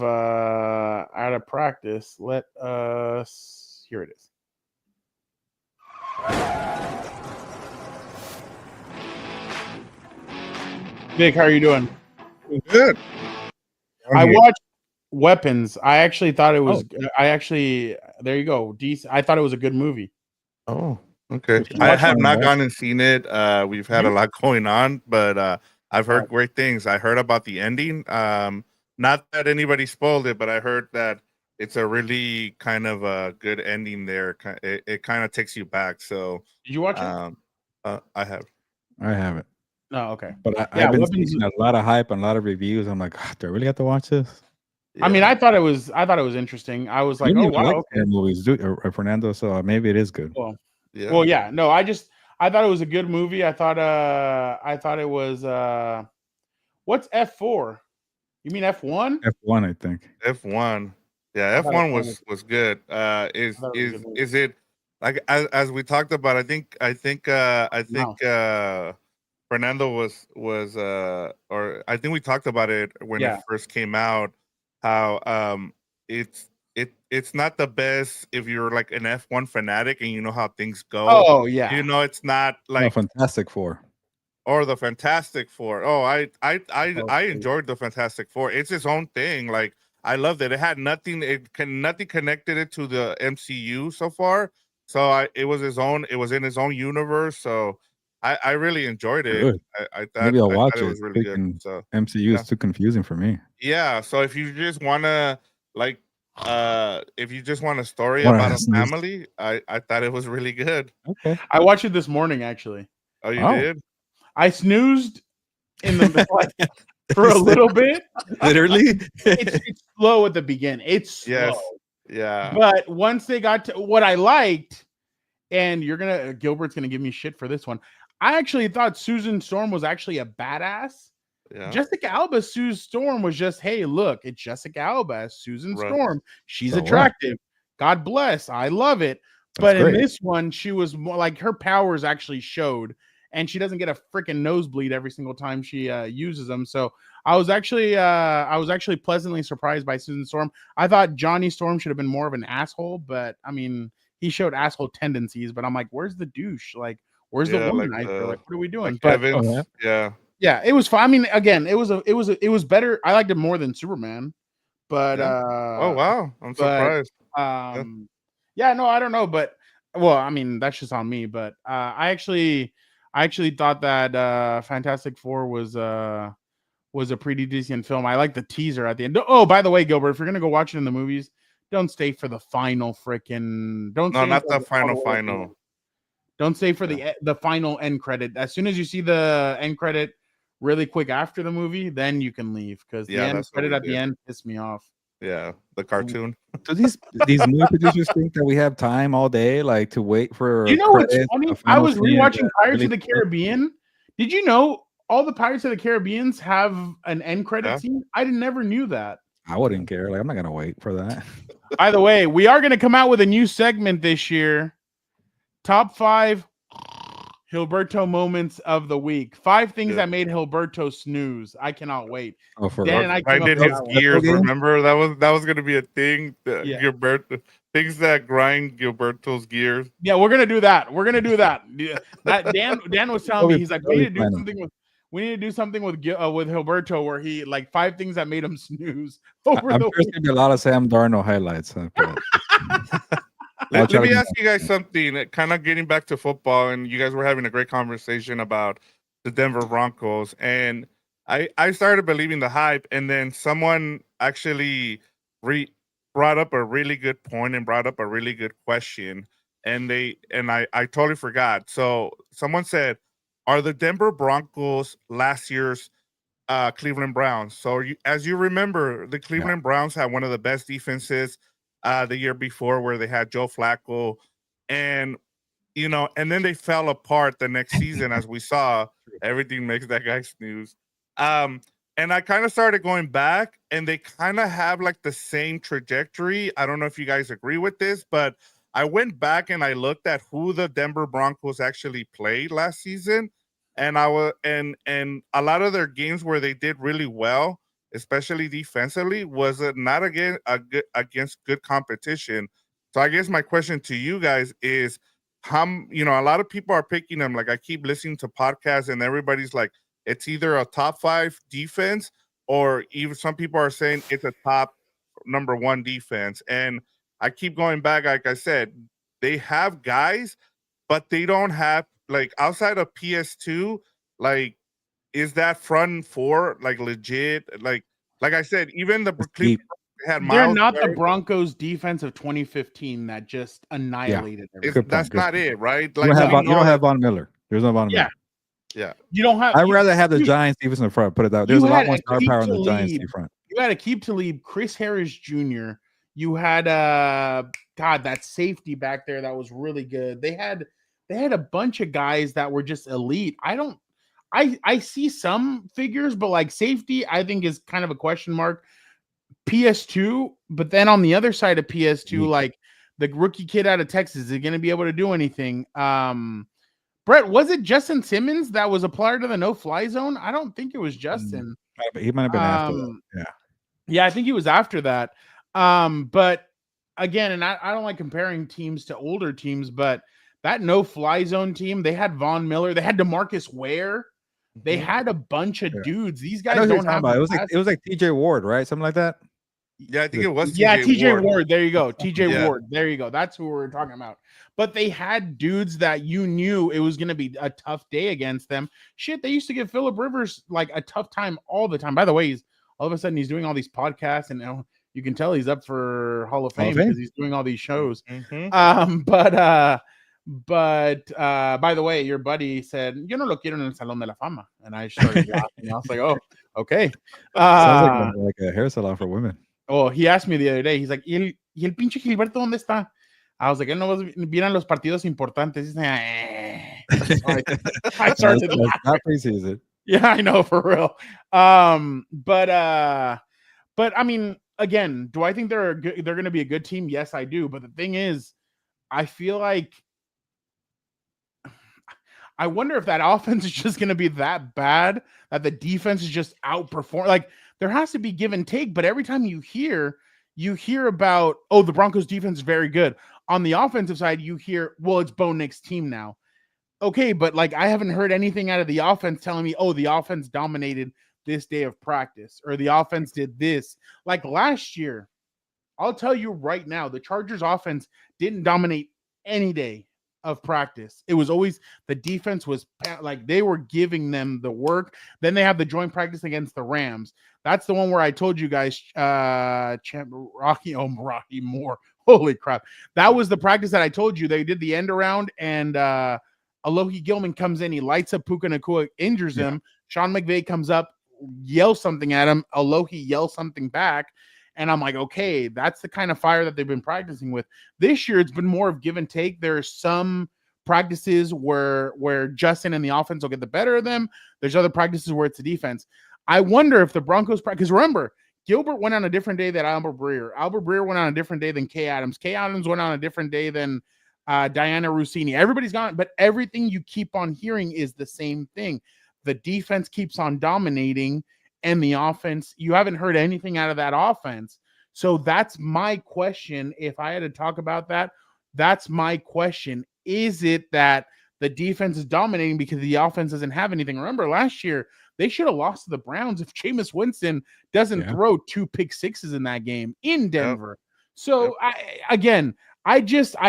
practice. Let us here it is. Vic, how are you doing? Good. I watched Weapons. I actually thought it was. There you go. Decent. I thought it was a good movie. Oh, okay. Did you I watch have it? not gone and seen it. We've had a You? lot going on, but I've heard great things. I heard about the ending. Not that anybody spoiled it, but I heard that it's a really kind of a good ending there. It kind of takes you back. So, Did you watch it? I have. I haven't. No. Okay. But Yeah, I've been Weapons- seeing a lot of hype and a lot of reviews. I'm like, do I really have to watch this? I mean, I thought it was interesting. I was like, You oh need to wow, like okay. scary movies, Fernando. So maybe it is good. Yeah. Well, yeah. No, I thought it was a good movie. I thought it was what's F4? You mean F1? F1, I think. F1. Yeah, F1 was good. Is it like as we talked about? I think Fernando was or I think we talked about it when it first came out. How it's not the best if you're like an F1 fanatic and you know how things go. Oh yeah. You know, it's not like Fantastic Four. Or the Fantastic Four. Oh, I enjoyed the Fantastic Four. It's its own thing. Like I loved it. It had nothing. Nothing connected it to the MCU so far. So it was his own. It was in his own universe. So I really enjoyed it. Good. I thought Maybe I'll watch it was really good. So MCU is too confusing for me. yeah. So if you just wanna like if you just want a story about a family, I thought it was really good. Okay. I watched it this morning actually. Oh, you did? I snoozed in the for a little bit. Literally, it's slow at the beginning. It's slow. Yes. Yeah. But once they got to what I liked, and Gilbert's gonna give me shit for this one. I actually thought Susan Storm was actually a badass. Yeah. Jessica Alba, Sue Storm was just, hey, look, it's Jessica Alba, Susan Right. Storm. She's So attractive. God bless. I love it. But in this one, she was more like her powers actually showed, and she doesn't get a freaking nosebleed every single time she uses them. So I was actually pleasantly surprised by Susan Storm. I thought Johnny Storm should have been more of an asshole, but I mean, he showed asshole tendencies. But I'm like, where's the douche? Like, where's the womanizer? Like, what are we doing? Like Evans, yeah, it was fine. I mean, again, it was better. I liked it more than Superman. But oh wow, I'm surprised. Yeah, no, I don't know, but well, I mean, that's just on me. But I actually thought that Fantastic Four was a pretty decent film. I like the teaser at the end. Oh, by the way, Gilbert, if you're gonna go watch it in the movies, don't stay for the final freaking. Not the final. Don't stay for the final end credit. As soon as you see the end credit, really quick after the movie, then you can leave because the end credit at the end pissed me off. Yeah, the cartoon. So these movie producers think that we have time all day, like to wait for. You know what's funny? I was rewatching Pirates of the Caribbean. Did you know all the Pirates of the Caribbeans have an end credit scene? I never knew that. I wouldn't care. Like I'm not gonna wait for that. By the way, we are gonna come out with a new segment this year. Top 5 Heelberto moments of the week. 5 things that made Heelberto snooze. I cannot wait. Oh, for Dan and I grinded his gears. Remember that was gonna be a thing. Gilberto, things that grind Gilberto's gears. Yeah, we're gonna do that. That Dan was telling me, he's like, we need to do something with Heelberto where he like 5 things that made him snooze over I'm the sure there's gonna be a lot of Sam Darnold highlights. Let me ask you guys something. Kind of getting back to football, and you guys were having a great conversation about the Denver Broncos, and I started believing the hype, and then someone actually brought up a really good point and brought up a really good question, and I totally forgot. So someone said, "Are the Denver Broncos last year's Cleveland Browns?" So as you remember, the Cleveland Browns had one of the best defenses the year before, where they had Joe Flacco, and and then they fell apart the next season, as we saw. Everything makes that guy snooze. And And I kind of started going back, and they kind of have like the same trajectory. I don't know if you guys agree with this, but I went back and I looked at who the Denver Broncos actually played last season, and I was and a lot of their games where they did really well, especially defensively, was not against good competition. So I guess my question to you guys is, a lot of people are picking them. Like I keep listening to podcasts, and everybody's like, it's either a top 5 defense, or even some people are saying it's a top number 1 defense. And I keep going back. Like I said, they have guys, but they don't have, like, outside of PS2, like, is that front 4 like legit? Like I said, even the Cleveland had They're Miles not the Garrett. Broncos defense of 2015 that just annihilated everything. That's not it, right? You don't have Von Miller. There's no Von Miller. Yeah. You don't have. I'd rather have the Giants defense in front. Put it out. There's a lot more star power in the Giants in front. You had Aqib Talib, Chris Harris Jr. You had that safety back there that was really good. They had a bunch of guys that were just elite. I see some figures, but like safety, I think is kind of a question mark. PS2, but then on the other side of PS2, like the rookie kid out of Texas, is he going to be able to do anything? Brett, was it Justin Simmons that was a player to the no-fly zone? I don't think it was Justin. He might have been after that. Yeah, I think he was after that. But again, and I don't like comparing teams to older teams, but that no-fly zone team, they had Von Miller, they had DeMarcus Ware, they had a bunch of dudes. These guys don't have. It was like TJ Ward, right? Something like that. Yeah, I think it was. TJ Ward. There you go. TJ Ward. There you go. That's who we're talking about. But they had dudes that you knew it was going to be a tough day against them. Shit, they used to give Phillip Rivers like a tough time all the time. By the way, all of a sudden he's doing all these podcasts, and you can tell he's up for Hall of Fame because he's doing all these shows. But by the way, your buddy said, "Yo no lo quiero en el Salón de la Fama," and I started laughing. I was like, "Oh, okay." Sounds like a hair salon for women. Oh, he asked me the other day. He's like, ¿Y el pinche Heelberto dónde está? I was like, él no viene a los partidos importantes. I started not preseason. Yeah, I know, for real. But I mean, again, do I think they're going to be a good team? Yes, I do. But the thing is, I feel like I wonder if that offense is just going to be that bad that the defense is just outperform. Like, there has to be give and take, but every time you hear about, oh, the Broncos defense is very good. On the offensive side, you hear, well, it's Bo Nick's team now. Okay, but like I haven't heard anything out of the offense telling me, oh, the offense dominated this day of practice or the offense did this. Like last year, I'll tell you right now, the Chargers offense didn't dominate any day of practice. It was always the defense was like they were giving them the work. Then they have the joint practice against the Rams. That's the one where I told you guys, Rocky Moore. Holy crap. That was the practice that I told you. They did the end around and Alohi Gilman comes in. He lights up Puka Nacua, injures him. Sean McVay comes up, yells something at him. Alohi yells something back. And I'm like, okay, that's the kind of fire that they've been practicing with. This year, it's been more of give and take. There's some practices where Justin and the offense will get the better of them. There's other practices where it's the defense. I wonder if the Broncos practice, remember, Gilbert went on a different day than Albert Breer. Albert Breer went on a different day than Kay Adams. Kay Adams went on a different day than Diana Rossini. Everybody's gone, but everything you keep on hearing is the same thing. The defense keeps on dominating, and the offense, you haven't heard anything out of that offense. So that's my question. If I had to talk about that, that's my question. Is it that the defense is dominating because the offense doesn't have anything? Remember last year, they should have lost to the Browns if Jameis Winston doesn't throw 2 pick sixes in that game in Denver. So I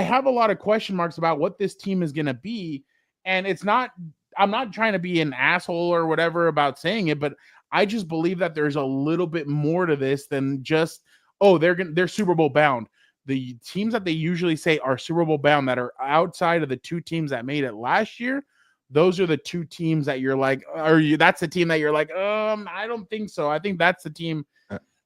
have a lot of question marks about what this team is going to be. And I'm not trying to be an asshole or whatever about saying it, but I just believe that there's a little bit more to this than just, oh, they're Super Bowl bound. The teams that they usually say are Super Bowl bound that are outside of the 2 teams that made it last year, those are the 2 teams that you're like, that's the team that you're like, I don't think so. I think that's the team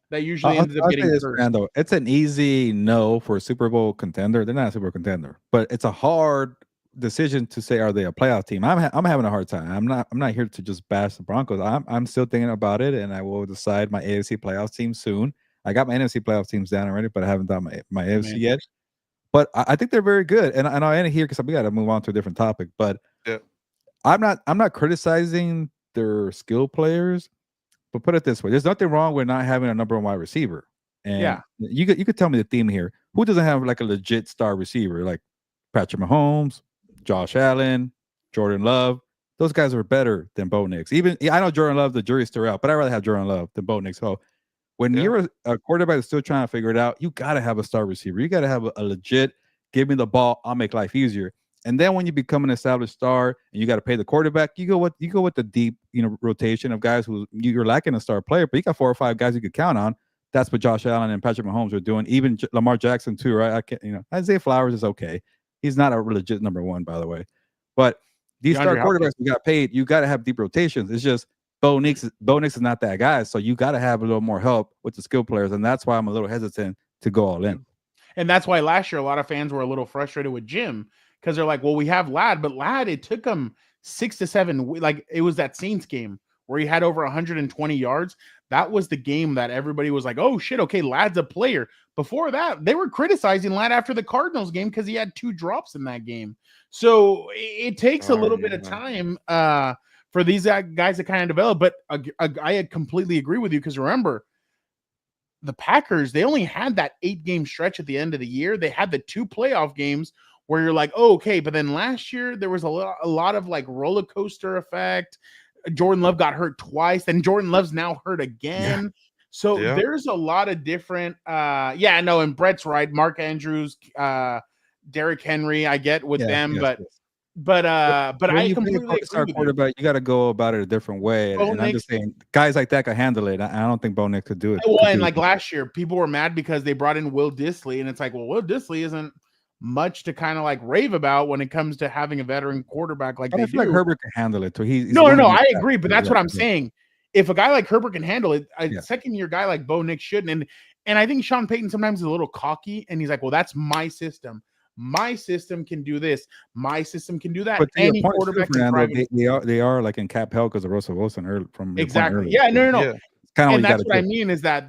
that usually ends up getting hurt. Fernando, it's an easy no for a Super Bowl contender. They're not a Super Bowl contender, but it's a hard decision to say, are they a playoff team? I'm having a hard time. I'm not here to just bash the Broncos. I'm still thinking about it, and I will decide my AFC playoff team soon. I got my NFC playoff teams down already, but I haven't done my AFC yet. But I think they're very good, and I end it here because we got to move on to a different topic. But Yeah. I'm not criticizing their skill players, but put it this way: there's nothing wrong with not having a number one wide receiver. And you could tell me the theme here. Who doesn't have like a legit star receiver like Patrick Mahomes, Josh Allen, Jordan Love? Those guys are better than Bo Nix. Even I know Jordan Love, the jury's still out, but I'd rather have Jordan Love than Bo Nix. So when you're a quarterback that's still trying to figure it out, you got to have a star receiver. You got to have a legit, give me the ball, I'll make life easier. And then when you become an established star and you got to pay the quarterback, you go with the deep, rotation of guys who you're lacking a star player, but you got 4 or 5 guys you could count on. That's what Josh Allen and Patrick Mahomes are doing. Even Lamar Jackson too, right? I can't, Isaiah Flowers is okay. He's not a legit number one, by the way. But these star quarterbacks who got paid, you got to have deep rotations. It's just Bo Nix is not that guy, so you got to have a little more help with the skill players, and that's why I'm a little hesitant to go all in. And that's why last year a lot of fans were a little frustrated with Jim because they're like, well, we have Ladd, but Ladd, it took him 6 to 7. Like it was that Saints game where he had over 120 yards. That was the game that everybody was like, oh shit, okay, Ladd's a player. Before that, they were criticizing Ladd after the Cardinals game because he had 2 drops in that game. So it takes a little bit of time for these guys to kind of develop. But I completely agree with you because remember, the Packers, they only had that 8-game stretch at the end of the year. They had the 2 playoff games where you're like, oh, okay. But then last year, there was a lot of like roller coaster effect. Jordan Love got hurt twice, and Jordan Love's now hurt again. Yeah. So there's a lot of different and Brett's right. Mark Andrews, Derrick Henry, I get with them, but I completely agree with quarterback, you got to go about it a different way. And I'm just saying, guys like that can handle it. I don't think Bo Nix could do it. Well, and like last year, people were mad because they brought in Will Dissly, and it's like, well, Will Dissly isn't much to kind of like rave about when it comes to having a veteran quarterback like they do. Like Herbert can handle it too. No, I agree, but that's what I'm saying. If a guy like Herbert can handle it, a second-year guy like Bo Nix shouldn't. And I think Sean Payton sometimes is a little cocky, and he's like, well, that's my system. My system can do this. My system can do that. But any quarterback can they are like in cap hell because of Russell Wilson from exactly. Yeah, no. Yeah. Kind of and that's what I mean is that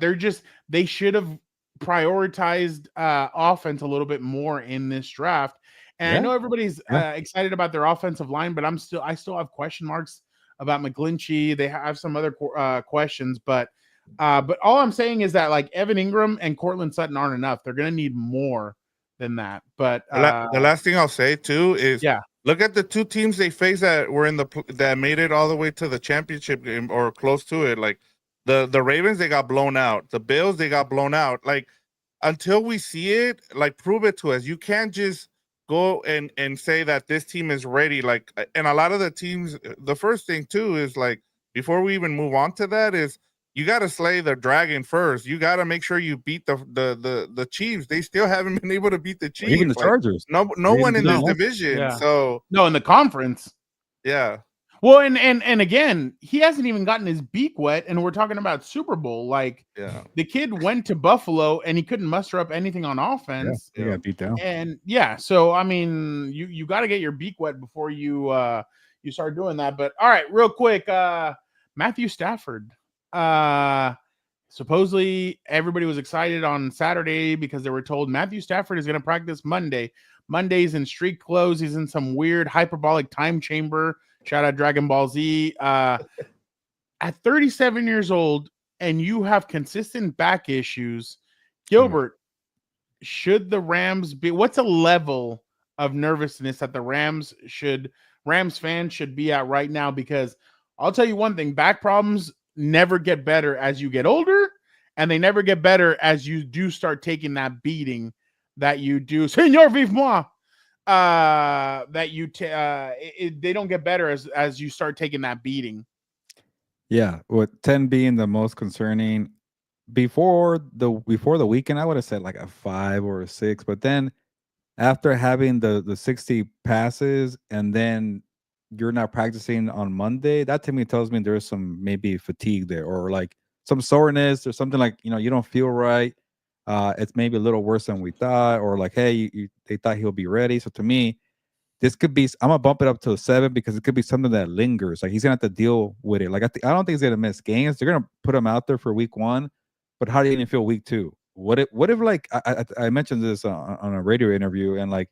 they should have prioritized offense a little bit more in this draft. And I know everybody's excited about their offensive line, but I still have question marks about McGlinchey. They have some other questions, but all I'm saying is that like Evan Ingram and Cortland Sutton aren't enough. They're going to need more than that. But the last thing I'll say too is look at the 2 teams they faced that were that made it all the way to the championship game or close to it. Like the Ravens, they got blown out. The Bills, they got blown out. Like until we see it, like prove it to us. You can't just go and say that this team is ready. Like, and a lot of the teams, the first thing too is like before we even move on to that is you got to slay the dragon first. You got to make sure you beat the Chiefs. They still haven't been able to beat the Chiefs. Even the Chargers. No one in this division. Yeah. So no, in the conference. Yeah. Well, and again, he hasn't even gotten his beak wet, and we're talking about Super Bowl. Like, the kid went to Buffalo, and he couldn't muster up anything on offense. Yeah, he got beat down. And so I mean, you got to get your beak wet before you start doing that. But all right, real quick, Matthew Stafford. Supposedly everybody was excited on Saturday because they were told Matthew Stafford is going to practice Monday. Monday's in street clothes. He's in some weird hyperbolic time chamber. Shout out Dragon Ball Z. At 37 years old, and you have consistent back issues, Gilbert, should the Rams be? What's a level of nervousness that the Rams fans should be at right now? Because I'll tell you one thing: back problems never get better as you get older, and they never get better as you do start taking that beating that you do. Senor, vive moi. That you they don't get better as you start taking that beating. Yeah, with 10 being the most concerning before the weekend, I would have said like a 5 or a 6, but then after having the 60 passes and then you're not practicing on Monday, that to me tells me there's some maybe fatigue there or like some soreness or something, like you don't feel right. It's maybe a little worse than we thought, or like, hey, they thought he'll be ready. So to me, this could be. I'm gonna bump it up to a 7 because it could be something that lingers. Like he's gonna have to deal with it. Like I don't think he's gonna miss games. They're gonna put him out there for week 1, but how do you even feel week 2? What if like I mentioned this on a radio interview, and like,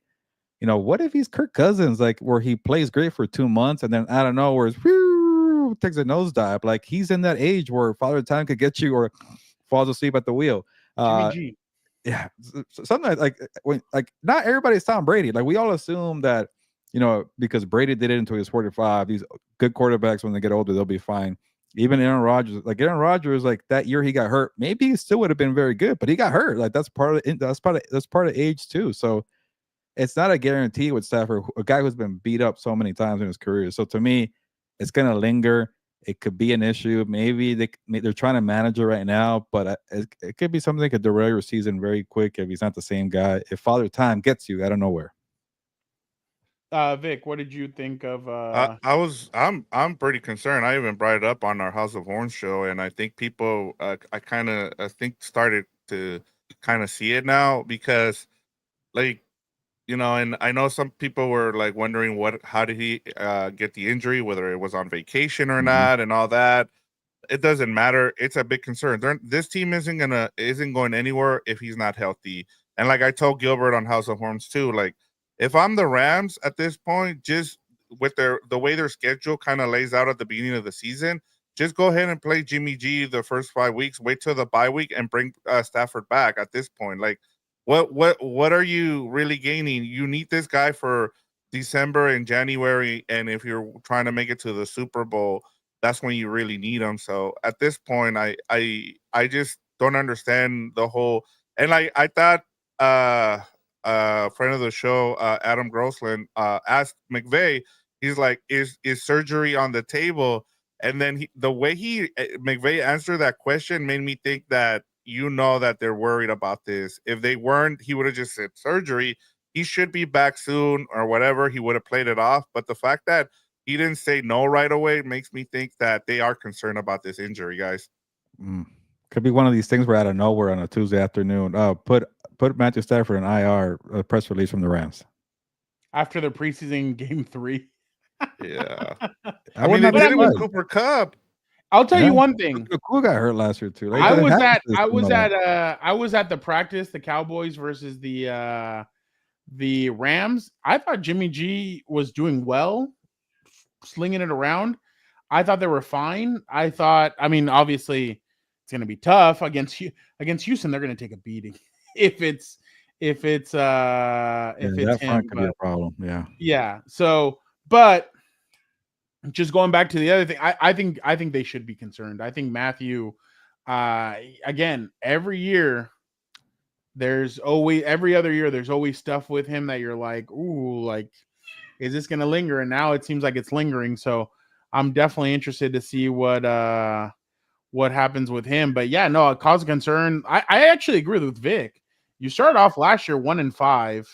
you know, what if he's Kirk Cousins, like where he plays great for 2 months and then out of nowhere takes a nosedive? Like he's in that age where Father Time could get you or falls asleep at the wheel. Jimmy G. Yeah, something like when like not everybody's Tom Brady. Like we all assume that, you know, because Brady did it until he was 45. These good quarterbacks, when they get older, they'll be fine. Even Aaron Rodgers, like that year he got hurt. Maybe he still would have been very good, but he got hurt. Like that's part of age too. So it's not a guarantee with Stafford, a guy who's been beat up so many times in his career. So to me, it's gonna linger. It could be an issue. Maybe they're trying to manage it right now, but it could be something that could derail your season very quick if he's not the same guy. If Father Time gets you out of nowhere. Vic, what did you think of? I'm pretty concerned. I even brought it up on our House of Horns show, and I think people, I think started to kind of see it now because, like, you know, and I know some people were like wondering how did he get the injury, whether it was on vacation or not, and all that. It doesn't matter. It's a big concern. This team isn't going anywhere if he's not healthy. And like I told Gilbert on House of Horns too, like if I'm the Rams at this point, just with the way their schedule kind of lays out at the beginning of the season, just go ahead and play Jimmy G the first 5 weeks. Wait till the bye week and bring Stafford back. At this point, like. What are you really gaining? You need this guy for December and January, and if you're trying to make it to the Super Bowl, that's when you really need him. So at this point, I just don't understand the whole. And I thought friend of the show, Adam Grossland, asked McVay. He's like, "Is surgery on the table?" And then the way McVay answered that question made me think that. You know that they're worried about this. If they weren't, he would have just said surgery. He should be back soon or whatever. He would have played it off. But the fact that he didn't say no right away makes me think that they are concerned about this injury, guys. Could be one of these things where out of nowhere on a Tuesday afternoon, put Matthew Stafford in IR, a press release from the Rams. After the preseason game 3. Yeah. I mean, they did it with Cooper Kupp. I'll tell you one thing. Cool got hurt last year too. Like, I was at the practice, the Cowboys versus the Rams. I thought Jimmy G was doing well, slinging it around. I thought they were fine. I mean, obviously it's going to be tough against Houston. They're going to take a beating if it's that him. Could be a problem. Yeah. So, but. Just going back to the other thing, I think they should be concerned. I think Matthew, again, every other year, there's always stuff with him that you're like, ooh, like, is this going to linger? And now it seems like it's lingering. So I'm definitely interested to see what happens with him. But yeah, no, a cause of concern. I actually agree with Vic. You started off last year 1-5,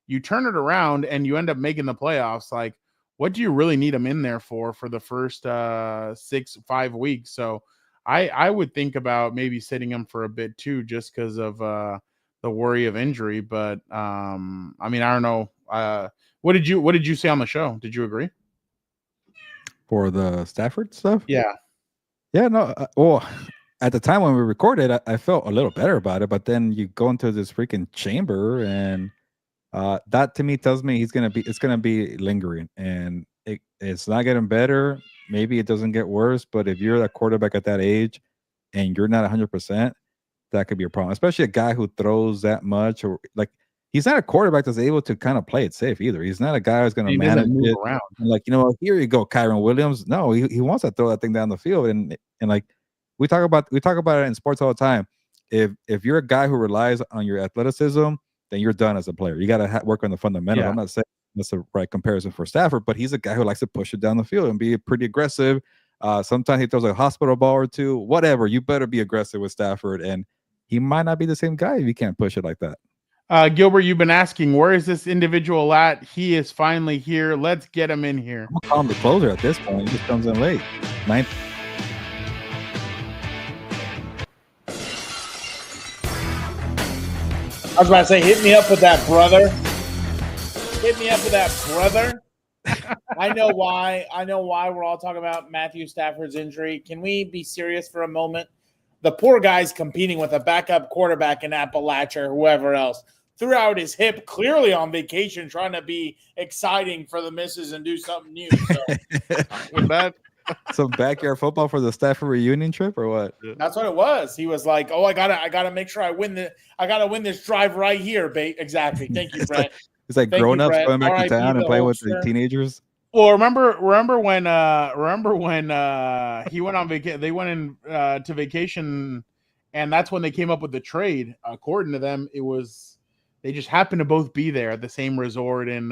you turn it around and you end up making the playoffs. Like, what do you really need him in there for the first 5 weeks? So I would think about maybe sitting him for a bit too, just because of the worry of injury. But I mean, I don't know. What did you say on the show? Did you agree? For the Stafford stuff? Yeah. Yeah, no. Well, at the time when we recorded, I felt a little better about it, but then you go into this freaking chamber and that to me tells me it's gonna be lingering, and it's not getting better. Maybe it doesn't get worse, but if you're a quarterback at that age and you're not 100%, that could be a problem. Especially a guy who throws that much, or like he's not a quarterback that's able to kind of play it safe either. He's not a guy who's going to manage it around. And like, you know, here you go, Kyron Williams. No, he wants to throw that thing down the field, and like we talk about it in sports all the time. If you're a guy who relies on your athleticism, then you're done as a player. You got to work on the fundamentals. Yeah. I'm not saying that's the right comparison for Stafford, but he's a guy who likes to push it down the field and be pretty aggressive. Sometimes he throws a hospital ball or two, whatever. You better be aggressive with Stafford, and he might not be the same guy if you can't push it like that. Gilbert, you've been asking, where is this individual at? He is finally here. Let's get him in here. I'm going to call him the closer at this point. He just comes in late. Ninth. I was about to say, hit me up with that, brother. Hit me up with that, brother. I know why. I know why we're all talking about Matthew Stafford's injury. Can we be serious for a moment? The poor guy's competing with a backup quarterback in Appalachia or whoever else. Threw out his hip, clearly on vacation, trying to be exciting for the missus and do something new. So. With that, Some backyard football for the Stafford reunion trip or what? That's what it was. He was like, "Oh, I gotta make sure I gotta win this drive right here, bate." Exactly. Thank you, Brett. It's like Thank grown you, ups Brett. going back to R.I.P. town and the playing with the Hulkster. teenagers. Well, remember when he went on vacation? They went in to vacation, and that's when they came up with the trade. According to them, they just happened to both be there at the same resort and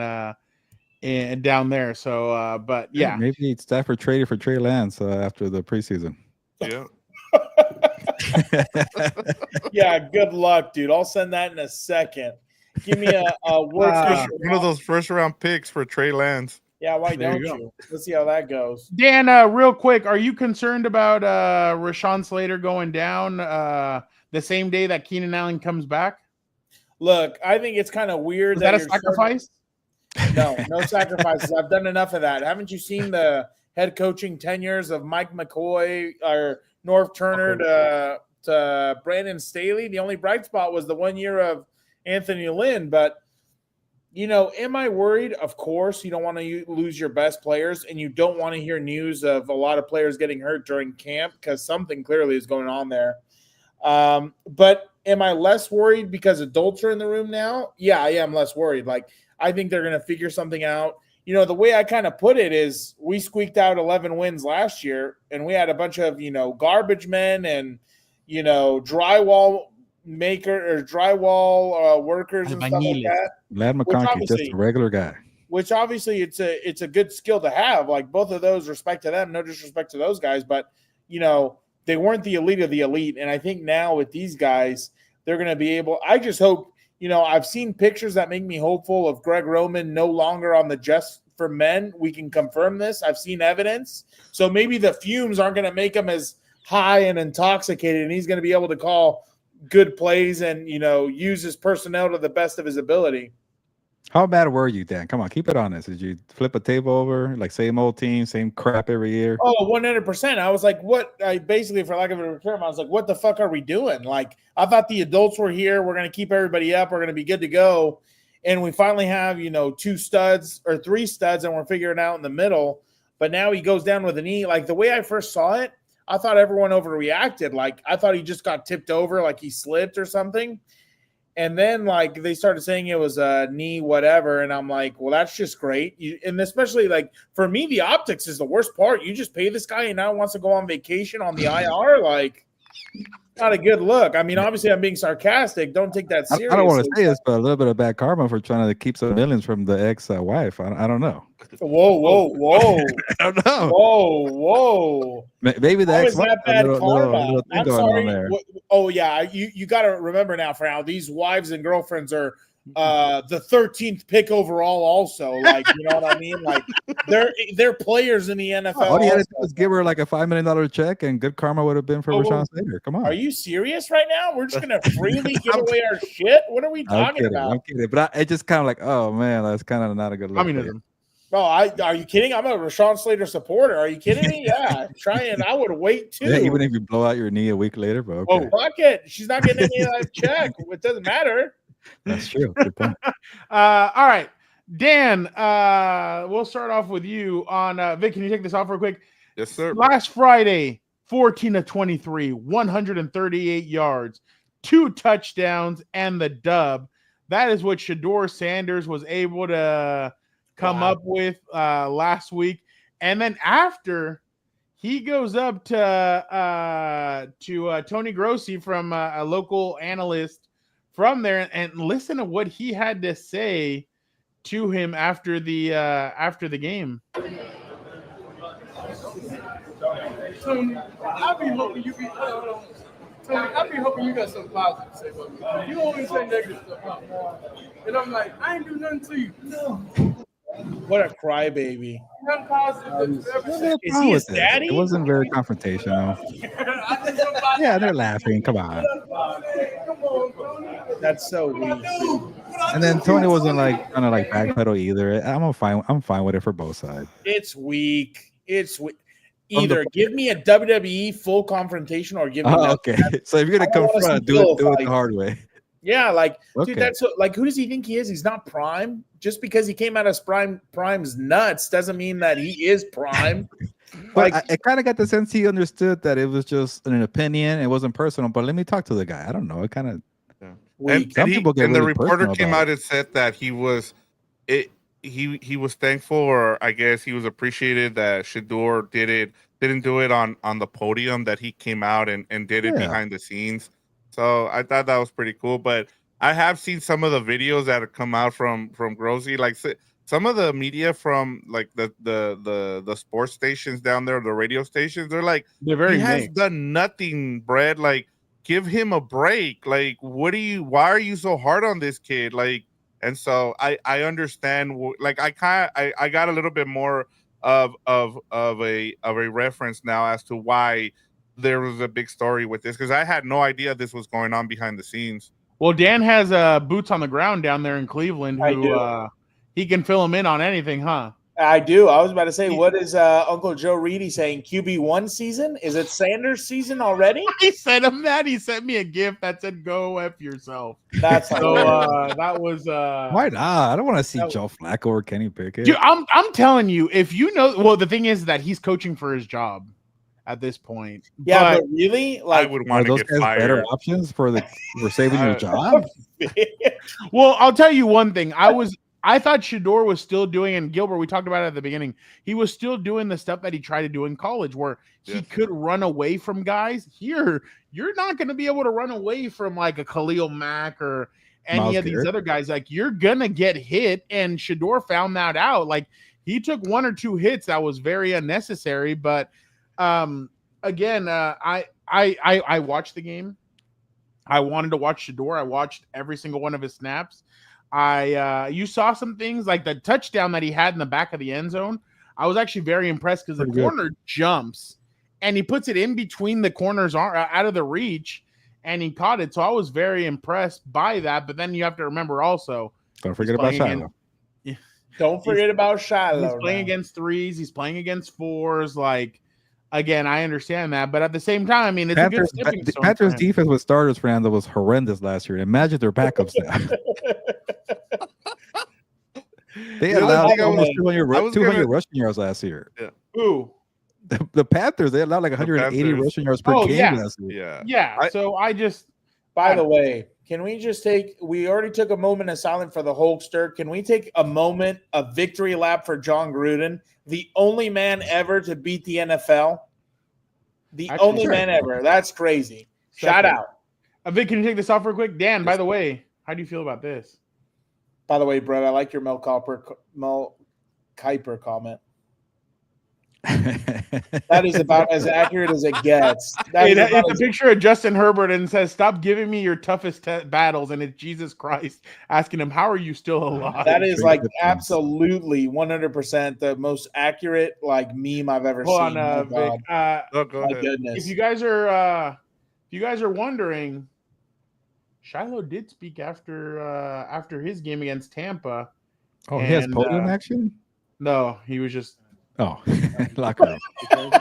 down there. So, but yeah, Maybe Stafford traded for Trey Lance after the preseason. yeah. Yeah, good luck, dude. I'll send that in a second. Give me a work. One of those first round picks for Trey Lance. Yeah, why There don't you go. you? Let's see how that goes. Dan, real quick, are you concerned about Rashawn Slater going down the same day that Keenan Allen comes back? Look, I think it's kind of weird. Is that a you're sacrifice? No sacrifices. I've done enough of that. Haven't you seen the head coaching tenures of Mike McCoy or Norv Turner to Brandon Staley? The only bright spot was the 1 year of Anthony Lynn. But, am I worried? Of course, you don't want to lose your best players, and you don't want to hear news of a lot of players getting hurt during camp because something clearly is going on there. But am I less worried because adults are in the room now? Yeah, I am less worried. Like, I think they're going to figure something out. The way I kind of put it is we squeaked out 11 wins last year, and we had a bunch of, garbage men and, drywall workers and stuff like that. Lad McConkey, just a regular guy. Which obviously it's a good skill to have. Like both of those, respect to them, no disrespect to those guys, but they weren't the elite of the elite. And I think now with these guys, they're going to be able. I just hope. I've seen pictures that make me hopeful of Greg Roman no longer on the Just for Men. We can confirm this. I've seen evidence. So maybe the fumes aren't going to make him as high and intoxicated, and he's going to be able to call good plays and, use his personnel to the best of his ability. How bad were you, Dan? Come on, keep it honest. Did you flip a table over? Like same old team, same crap every year? Oh, 100%. I was like, what? Basically, for lack of a term, I was like, what the fuck are we doing? Like, I thought the adults were here. We're going to keep everybody up. We're going to be good to go. And we finally have, 2 studs or 3 studs, and we're figuring it out in the middle. But now he goes down with a knee. Like, the way I first saw it, I thought everyone overreacted. Like, I thought he just got tipped over, like he slipped or something. And then, like, they started saying it was a knee, whatever. And I'm like, well, that's just great. And especially, like, for me, the optics is the worst part. You just pay this guy and now wants to go on vacation on the IR. Like, not a good look. I mean, obviously, I'm being sarcastic. Don't take that seriously. I don't want to say this, but a little bit of bad karma for trying to keep some millions from the ex-wife. I don't know. Whoa. I don't know. Whoa. Maybe the ex-wife. That bad karma? Little thing I'm going sorry. on there. Oh, yeah. You got to remember now, for now, these wives and girlfriends are the 13th pick overall also. Like, you know what I mean? Like, they're players in the NFL. All you had to do was give her like a $5 million check, and good karma would have been for Rashawn Slater. Come on. Are you serious right now? We're just going to freely give away our shit? What are we talking about? I'm kidding. But it just kind of like, oh, man, that's kind of not a good look. Communism. No, are you kidding? I'm a Rashawn Slater supporter. Are you kidding me? Yeah, I would wait too. Yeah, even if you blow out your knee a week later, but okay. Oh, fuck it. She's not getting any of that check. It doesn't matter. That's true. Good point. All right, Dan. We'll start off with you on Vic. Can you take this off real quick? Yes, sir. Last Friday, 14 of 23, 138 yards, 2 touchdowns, and the dub. That is what Shedeur Sanders was able to come up with last week. And then after, he goes up to Tony Grossi from a local analyst from there, and listen to what he had to say to him after the game. Tony, I be hoping you got something positive to say about me. You always say negative stuff about me. And I'm like, I ain't do nothing to you. No. What a crybaby. Nothing positive that's ever said. Is he his daddy? It wasn't very confrontational. Yeah, they're laughing. Come on. That's so weak. And then Tony wasn't like trying to like backpedal either. I'm fine with it for both sides. It's weak. It's weak. From Either give me a WWE full confrontation or give me nothing. Okay. So if you're gonna I don't wanna see confront, do Bill it the fight. hard way. Yeah, like Okay. dude, that's like who does he think he is? He's not prime. Just because he came out as prime's nuts doesn't mean that he is prime. But Like I kind of got the sense he understood that it was just an opinion. It wasn't personal. But let me talk to the guy. I don't know. It kind of weak. Some people get the really reporter personal came about out and said that he was thankful, or I guess he was appreciated that Shedeur didn't do it on the podium, that he came out and did it Yeah. behind the scenes. So I thought that was pretty cool. But I have seen some of the videos that have come out from Grossi, like some of the media from like the sports stations down there, the radio stations. They're like, They're very he has mixed. done nothing, Brett. Like, give him a break. Like, why are you so hard on this kid? Like, and so I understand. Like, I got a little bit more of a reference now as to why there was a big story with this, because I had no idea this was going on behind the scenes. Well, Dan has boots on the ground down there in Cleveland I who do. He can fill him in on anything, huh? I do. I was about to say, what is Uncle Joe Reedy saying? QB1 season? Is it Sanders season already? He sent him that. He sent me a gift that said "Go F yourself." That's So that was why not? I don't want to see Joe Flacco or Kenny Pickett. Dude, I'm telling you, if you know, well, the thing is that he's coaching for his job at this point. Yeah, but really, I like, would Are want to those get guys fired. better options for saving your job? well, I'll tell you one thing. I thought Shedeur was still doing, and Gilbert, we talked about it at the beginning. He was still doing the stuff that he tried to do in college, where he could run away from guys. Here, you're not going to be able to run away from like a Khalil Mack or any Myles of these Garrett. other guys. Like, you're gonna get hit, and Shedeur found that out. Like, he took one or two hits that was very unnecessary. But again, I watched the game. I wanted to watch Shedeur. I watched every single one of his snaps. You saw some things like the touchdown that he had in the back of the end zone. I was actually very impressed because the Pretty good. corner jumps and he puts it in between the corners out of the reach, and he caught it. So I was very impressed by that. But then you have to remember also, Don't forget about Shiloh. don't forget about Shiloh. he's playing against threes, he's playing against fours. Like, again, I understand that, but at the same time, I mean, it's a good stepping stone. Panthers for him. defense with starters, Fernando, was horrendous last year. Imagine their backups now. They The other allowed thing I almost was 200 gonna- rushing yards last year. Ooh, The Panthers, they allowed like 180 Panthers. rushing yards per Oh, game yeah. last year. Yeah. yeah. So I just By the way, can we just we already took a moment of silence for the Hulkster. Can we take a moment of victory lap for John Gruden, the only man ever to beat the NFL? The Actually, only sure. man ever. That's crazy. Shout Second. out. Vic, can you take this off real quick? Dan, by the way, how do you feel about this? By the way, Brett, I like your Mel Kiper comment. That is about as accurate as it gets. It's a picture of Justin Herbert and says, "Stop giving me your toughest battles," and it's Jesus Christ asking him, "How are you still alive?" That is Very like good points. absolutely 100% the most accurate like meme I've ever Hold seen. on, My Vic. God. Oh, go My ahead. goodness. If you guys are wondering, Shiloh did speak after his game against Tampa. Oh, he has And, podium action? No, he was just Oh, locker room.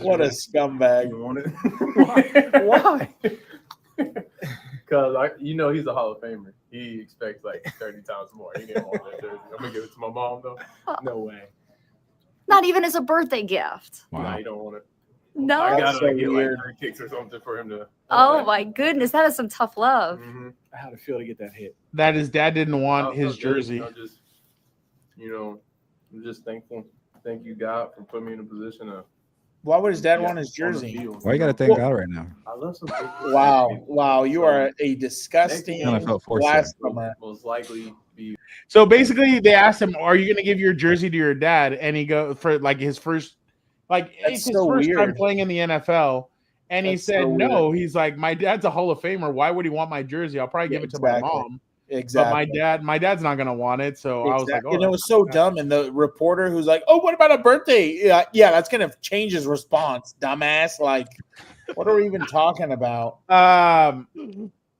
What a scumbag. You want it? Why? Because he's a Hall of Famer. He expects like 30 times more. He didn't want that jersey. I'm gonna give it to my mom though. No way. Not even as a birthday gift. No, Wow. you don't want it. No. I That's gotta so get weird. like 3 kicks or something for him to. Oh my goodness, that is some tough love. Mm-hmm. How to feel to get that hit. that his dad didn't want his jersey. I'm just thankful. Thank you, God, for putting me in a position of. Why would his dad yeah, want his on the jersey? field. Why you got to thank God right now? I love some. Wow. You are a disgusting Kinda felt forced blasphemer. Most likely be. So basically, they asked him, "Are you going to give your jersey to your dad?" And he go for like his first, That's it's his so first time weird. playing in the NFL. And he That's said, so "No." He's like, "My dad's a Hall of Famer. Why would he want my jersey? I'll probably give it to my Exactly. mom." Exactly. But my dad's not going to want it. So I was like, "Oh." and it was so dumb. And the reporter who's like, "Oh, what about a birthday?" Yeah, that's gonna change his response, dumbass. Like, what are we even talking about?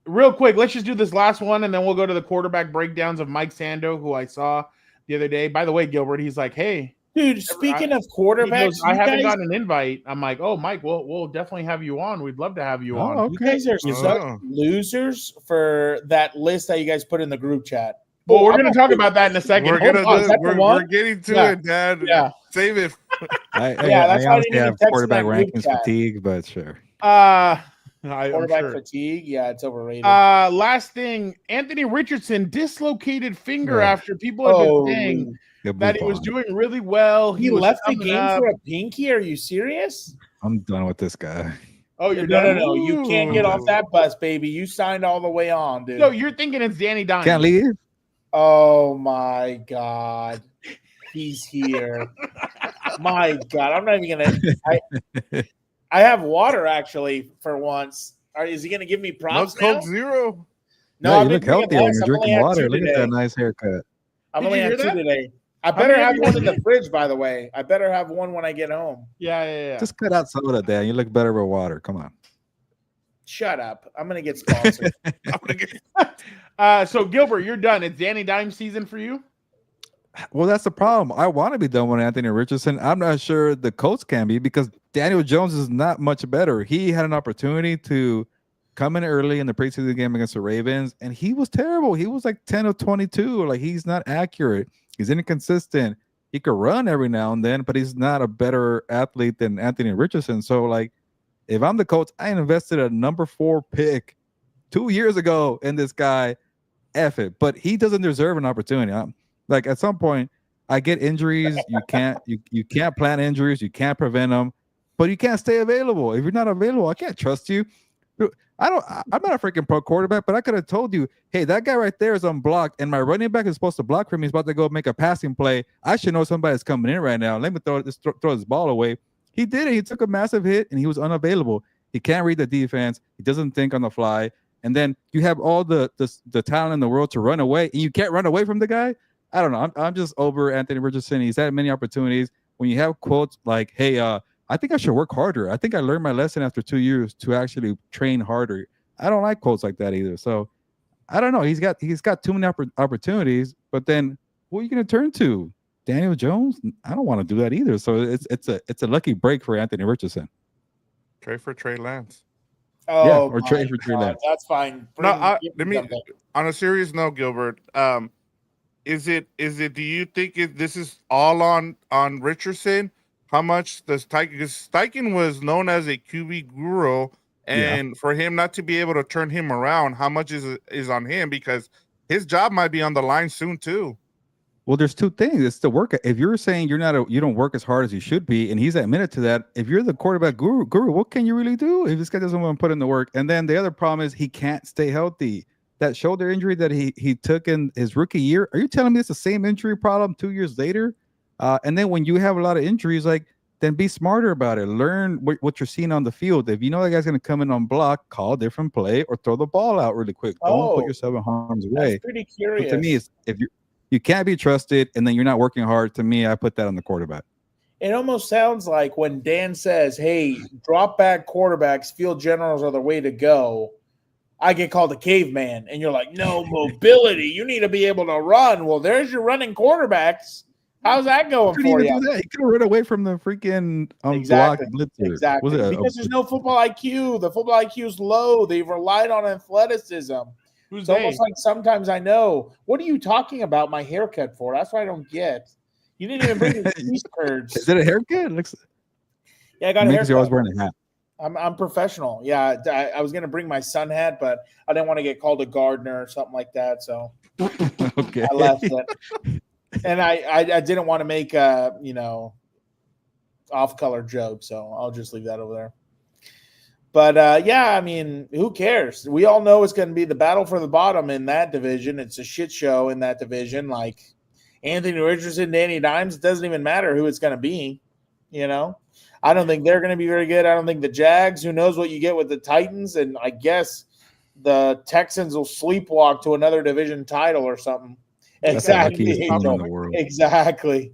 real quick, let's just do this last one, and then we'll go to the quarterback breakdowns of Mike Sando, who I saw the other day. By the way, Gilbert, he's like, hey, Dude, speaking of he quarterbacks, goes, I haven't gotten an invite. I'm like, oh, Mike, we'll definitely have you on. We'd love to have you on. You guys are such losers for that list that you guys put in the group chat. Well, we're going to talk about that in a second. We're getting to it, Dad. Yeah. Save it. I that's why I honestly didn't even have text quarterback in that group rankings chat. fatigue, but sure. Quarterback fatigue, yeah, it's overrated. Last thing, Anthony Richardson dislocated finger after people had been saying that he was doing really well. He left the game for a pinky. Are you serious? I'm done with this guy. Oh, you're done? No. You can't get off that bus, baby. You signed all the way on, dude. No, you're thinking it's Danny Dimes. Can't leave. Oh my God, he's here. My God, I'm not even gonna. I have water actually for once. Is he gonna give me props? No Coke Zero. No, you look healthy when you're drinking water. Look at that nice haircut. I'm only had 2 today. I better have one in the fridge, by the way. I better have one when I get home. Yeah. Just cut out soda, Dan. You look better with water. Come on. Shut up. I'm gonna get sponsored. So Gilbert, you're done. It's Danny Dimes season for you. Well, that's the problem. I want to be done with Anthony Richardson. I'm not sure the Colts can be because Daniel Jones is not much better. He had an opportunity to come in early in the preseason game against the Ravens, and he was terrible. He was like 10 of 22. Like, he's not accurate. He's inconsistent. He could run every now and then, but he's not a better athlete than Anthony Richardson. So, like, if I'm the Colts, I invested a number 4 pick 2 years ago in this guy. F it. But he doesn't deserve an opportunity. Like, at some point, I get injuries. You can't plan injuries. You can't prevent them, but you can't stay available. If you're not available, I can't trust you. I'm not a freaking pro quarterback, but I could have told you, hey, that guy right there is unblocked, and my running back is supposed to block for me. He's about to go make a passing play. I should know somebody's coming in right now. Let me throw his ball away. He did it. He took a massive hit, and he was unavailable. He can't read the defense. He doesn't think on the fly. And then you have all the talent in the world to run away, and you can't run away from the guy. I don't know. I'm just over Anthony Richardson. He's had many opportunities. When you have quotes like, hey, I think I should work harder. I think I learned my lesson after 2 years to actually train harder. I don't like quotes like that either. So I don't know. He's got too many opportunities, but then who are you going to turn to? Daniel Jones? I don't want to do that either. So it's a lucky break for Anthony Richardson. Trade for Trey Lance. Oh, yeah, or trade for Trey Lance. That's fine. Let me on a serious note, Gilbert. Is it? Do you think this is all on Richardson? How much does Steichen? Because Steichen was known as a QB guru, and for him not to be able to turn him around, how much is on him? Because his job might be on the line soon too. Well, there's two things. It's the work. If you're saying you don't work as hard as you should be, and he's admitted to that, if you're the quarterback guru, what can you really do if this guy doesn't want to put in the work? And then the other problem is he can't stay healthy. That shoulder injury that he took in his rookie year, are you telling me it's the same injury problem 2 years later? And then when you have a lot of injuries, like, then be smarter about it. Learn what you're seeing on the field. If you know that guy's going to come in on block, call a different play or throw the ball out really quick. Don't put yourself in harm's way. That's pretty curious. But to me, it's, if you can't be trusted and then you're not working hard, to me, I put that on the quarterback. It almost sounds like when Dan says, hey, drop back quarterbacks, field generals are the way to go, I get called a caveman. And you're like, no mobility. You need to be able to run. Well, there's your running quarterbacks. How's that going for you? He could have run away from the freaking exactly. blitzer. Exactly. Because there's no football IQ. The football IQ is low. They've relied on athleticism. It's almost like sometimes I know. What are you talking about my haircut for? That's what I don't get. You didn't even bring the cheese curds. Is it a haircut? Yeah, I got a haircut. You're always wearing a hat. I'm professional. Yeah, I was going to bring my sun hat, but I didn't want to get called a gardener or something like that. So okay. I left it. And I didn't want to make a, off-color joke, so I'll just leave that over there. But, yeah, I mean, who cares? We all know it's going to be the battle for the bottom in that division. It's a shit show in that division. Like Anthony Richardson, Danny Dimes, it doesn't even matter who it's going to be, I don't think they're going to be very good. I don't think the Jags, who knows what you get with the Titans, and I guess the Texans will sleepwalk to another division title or something. Exactly. Exactly.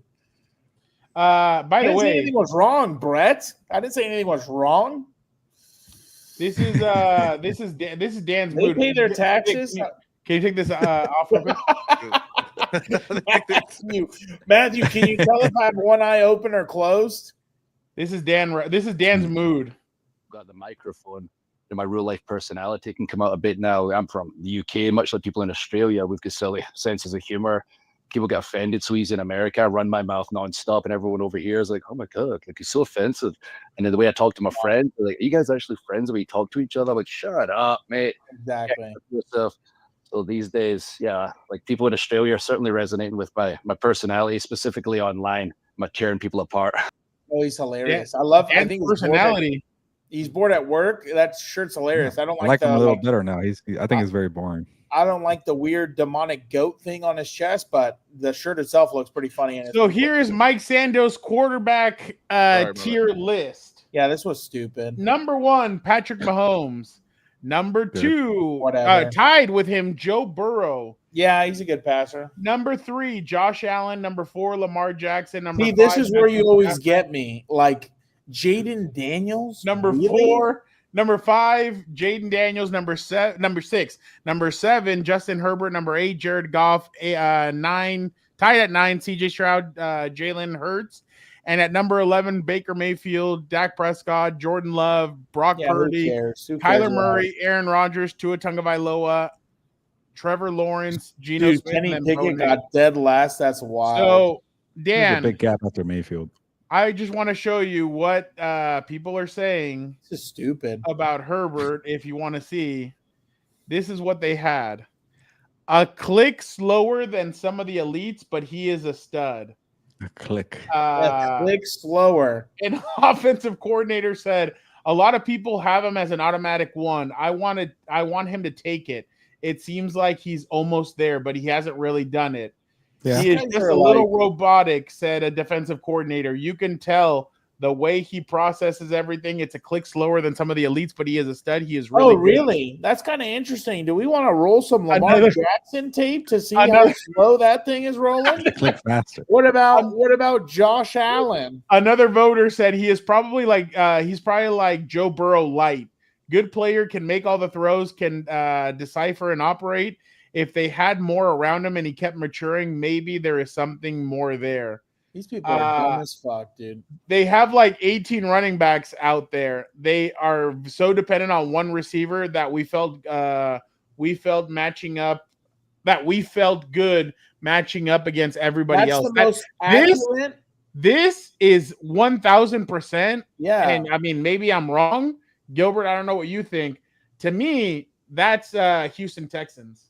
By the way, anything was wrong, Brett. I didn't say anything was wrong. This is Dan's They mood. pay their taxes. Can you take this off real quick? Matthew, can you tell if I have one eye open or closed? This is Dan's mood. Got the microphone. And my real life personality can come out a bit now. I'm from the UK, much like people in Australia. We've got silly senses of humor. People get offended so easy in America. I run my mouth nonstop, and everyone over here is like, "Oh my god, like he's so offensive." And then the way I talk to my friends, they're like, "Are you guys actually friends? The way you talk to each other?" I'm like, "Shut up, mate." Exactly. So these days, yeah, like people in Australia are certainly resonating with my personality, specifically online. I'm tearing people apart. Oh, he's hilarious. Dan- I love. I Dan's think personality. He's bored at work. That shirt's hilarious. I don't I like like him the a little better now. I think he's very boring. I don't like the weird demonic goat thing on his chest, but the shirt itself looks pretty funny. And So here is Mike Sando's quarterback tier list. Yeah, this was stupid. Number 1, Patrick Mahomes. Number 2, Whatever. tied with him, Joe Burrow. Yeah, he's a good passer. Number 3, Josh Allen. Number 4, Lamar Jackson. Number See, 5, this is where you Matthew always Stafford. get me. Like Jaden Daniels. Number Really? 4, number 5, Jaden Daniels. Number 6, number 7, Justin Herbert. Number 8, Jared Goff. 9, tied at 9, CJ Stroud, Jalen Hurts. And at number 11, Baker Mayfield, Dak Prescott, Jordan Love, Brock Yeah, who Purdy, cares? Who cares Kyler about Murray, Aaron Rodgers, Tua Tagovailoa, Trevor Lawrence, Geno Dude, Smith, Kenny and Pickett Bo got dead last. That's wild. So, There's a Dan, big gap after Mayfield. I just want to show you what people are saying this is stupid. about Herbert. If you want to see, this is what they had. A click slower than some of the elites, but he is a stud. A click. Click slower. An offensive coordinator said a lot of people have him as an automatic 1. I want him to take it. It seems like he's almost there, but he hasn't really done it. Yeah. He is just a little robotic, said a defensive coordinator. You can tell the way he processes everything. It's a click slower than some of the elites, but he is a stud. He is really good. Really? That's kind of interesting. Do we want to roll some Lamar Another- Jackson tape to see how slow that thing is rolling? Click faster. What about Josh Allen? Another voter said he is probably like Joe Burrow light. Good player, can make all the throws, can decipher and operate. If they had more around him and he kept maturing, maybe there is something more there. These people are dumb as fuck, dude. They have like 18 running backs out there. They are so dependent on one receiver that we felt matching up, that we felt good matching up against everybody else. The most accurate. This is 1,000%. Yeah. And I mean, maybe I'm wrong. Gilbert, I don't know what you think. To me, that's Houston Texans.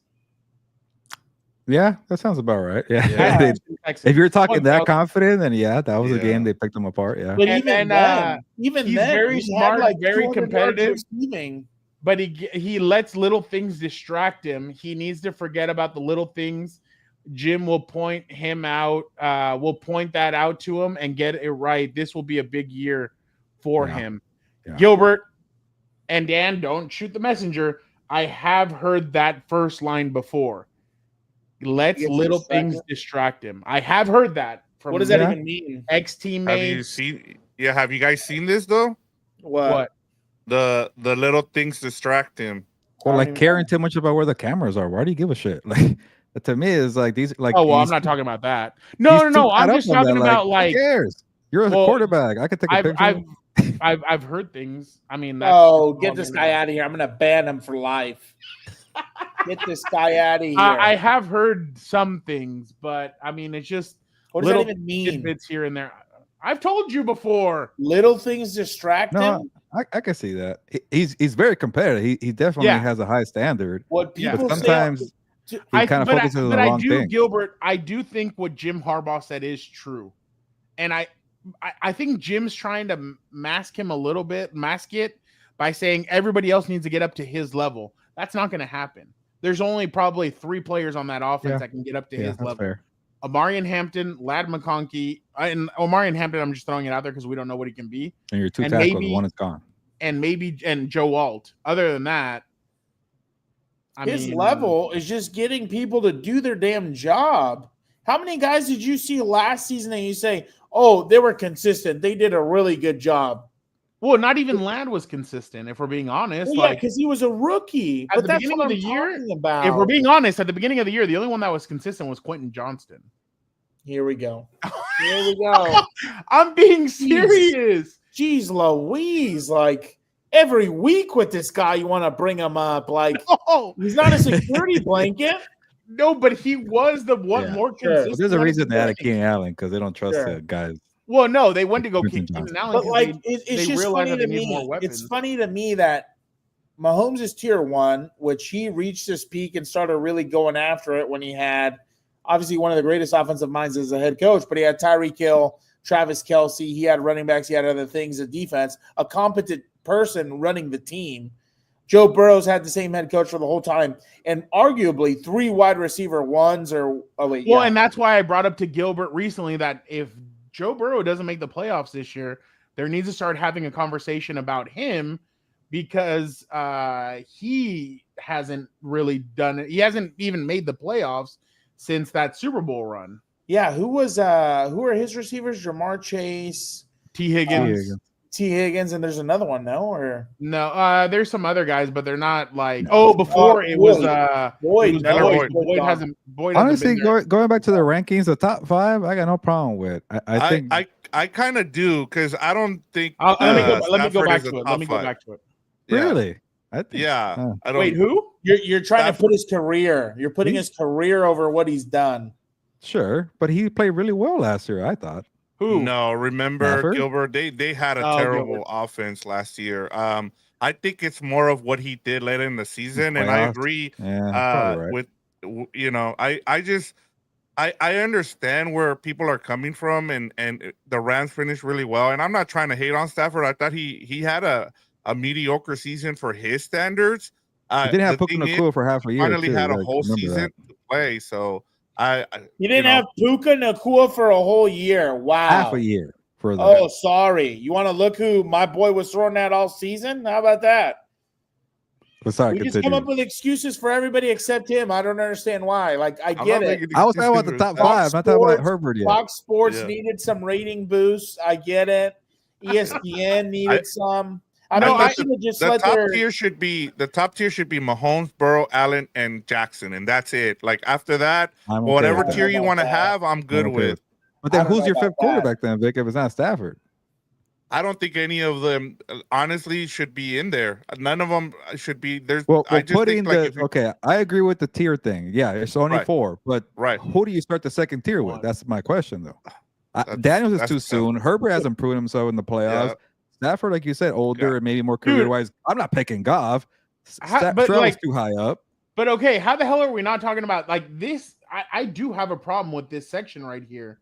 Yeah, that sounds about right. Yeah. Yeah. If you're talking that confident, then yeah, that was a game they picked them apart. Yeah. But And even then, then, he's very smart, very 200 competitive. yards receiving. But he lets little things distract him. He needs to forget about the little things. Jim will point him out, will point that out to him and get it right. This will be a big year for him. Yeah. Gilbert and Dan, don't shoot the messenger. I have heard that first line before. Lets little things distract him. I have heard that. From What does that even mean? Ex-teammates. Have you guys seen this though? What? The little things distract him. Or like caring too much about where the cameras are. Why do you give a shit? Like to me, it's like these like. Oh well, I'm not talking about that. No. I'm just talking about like. Who cares? You're a quarterback. I could take a picture. I've heard things. I mean, that's get this guy out of here. I'm gonna ban him for life. Get this guy out of here. I have heard some things, but I mean, it's just what does that even mean? Bits here and there. I've told you before. Little things distract him. I can see that. He's very competitive. He definitely has a high standard. What people but sometimes he kind of focuses on the wrong thing. Gilbert, I do think what Jim Harbaugh said is true, and I think Jim's trying to mask him a little bit, mask it by saying everybody else needs to get up to his level. That's not going to happen. There's only probably 3 players on that offense that can get up to his level. Fair. Omarion Hampton, Ladd McConkey, and Omarion Hampton, I'm just throwing it out there because we don't know what he can be. And your 2 tackles, one is gone. And Joe Alt. Other than that, his level is just getting people to do their damn job. How many guys did you see last season that you say, oh, they were consistent, they did a really good job? Well, not even Land was consistent. If we're being honest, Well, yeah, because he was a rookie. at But the that's beginning what of I'm the year, talking about. if we're being honest, at the beginning of the year, the only one that was consistent was Quentin Johnston. Here we go. Here we go. I'm being serious. Jeez Louise, like every week with this guy, you want to bring him up. Like Oh he's not a security blanket. no, but he was the one Yeah. more Sure. consistent. Well, there's a out of reason the they added bunch. Keenan Allen because they don't trust Sure. the guys. Well, no, they went to go Quentin kick Keenan Johnson. Allen. But 'cause like they it's just realized funny that to they need more me. weapons. It's funny to me that Mahomes is tier 1, which he reached his peak and started really going after it when he had obviously one of the greatest offensive minds as a head coach, but he had Tyreek Hill, Travis Kelce, he had running backs, he had other things, a defense, a competent person running the team. Joe Burrow's had the same head coach for the whole time, and arguably 3 wide receiver ones or and that's why I brought up to Gilbert recently that if Joe Burrow doesn't make the playoffs this year, there needs to start having a conversation about him because he hasn't really done it. He hasn't even made the playoffs since that Super Bowl run. Yeah, who are his receivers? Jamar Chase, T. Higgins. T. Higgins, and there's another one, no? Or No, there's some other guys, but they're not like before it was Boyd. Boyd hasn't Honestly, been there. going back to the rankings, the top 5, I got no problem with. I think I kind of do because I don't think. Let me go Stafford back is a to it. top Let me go five. back to it. Yeah. really. I think, Yeah, I don't. Wait, who? You're trying to Stafford. put his career. You're putting his career over what he's done. Sure, but he played really well last year. I thought. Who? No, remember Stafford? Gilbert? They had a Oh, terrible Gilbert. offense last year. I think it's more of what he did later in the season, and I Playoffs. agree. Yeah, probably right. With I understand where people are coming from, and the Rams finished really well. And I'm not trying to hate on Stafford. I thought he had a mediocre season for his standards. He didn't have the Puka thing is, Nacua for half a year. finally too. had a Like, whole remember season that. to play, so You didn't have Puka Nacua for a whole year. Wow. Half a year for the. Oh, sorry. You want to look who my boy was throwing at all season? How about that? But sorry, We just continue. come up with excuses for everybody except him. I don't understand why. Like, I I'm get not it. making I was talking about the excuses top for 5. I'm not talking about Sports- Herbert yet. Fox Sports Yeah. needed some rating boosts. I get it. ESPN needed some. I No, mean, I they should have just the let top their tier should be Mahomes, Burrow, Allen, and Jackson, and that's it. Like after that, I'm okay whatever with that. tier you want to about that. have, I'm good I'm okay with. with But then I don't who's know your about fifth that. quarterback then, Vic? If it's not Stafford, I don't think any of them, honestly, should be in there. None of them should be. There's. well, I just putting think like the if you, okay, I agree with the tier thing. Yeah, it's only Right. 4, but right. who do you start the second tier with? One. That's my question, though. That's- Daniels is that's too tough. soon. Herbert hasn't proven himself in the playoffs. Yeah. Stafford, like you said, older and maybe more career wise. I'm not picking Goff. But, Stroud's like- too high up. But okay, how the hell are we not talking about like this? I do have a problem with this section right here.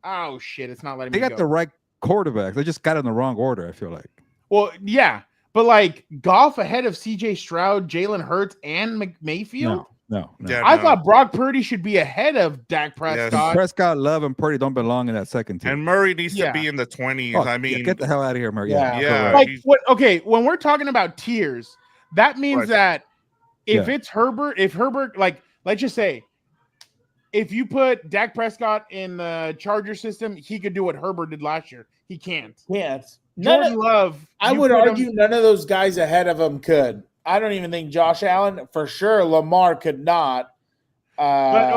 Oh shit, it's not letting They me got go. the right quarterbacks. They just got it in the wrong order, I feel like. Well, yeah, but like Goff ahead of CJ Stroud, Jalen Hurts, and Mayfield. No. Yeah, I no. thought Brock Purdy should be ahead of Dak Prescott. Prescott, Love, and Purdy don't belong in that second tier. And Murray needs Yeah. to be in the 20s. Oh, I yeah, mean, get the hell out of here, Murray. Yeah. Yeah. correct. Like he's- what? Okay, when we're talking about tiers, that means Right. that if Yeah. it's Herbert, like let's just say, if you put Dak Prescott in the Charger system, he could do what Herbert did last year. He can't. can't. None Jordan of, Love. I you would put him- argue none of those guys ahead of him could. I don't even think Josh Allen, for sure, Lamar could not. But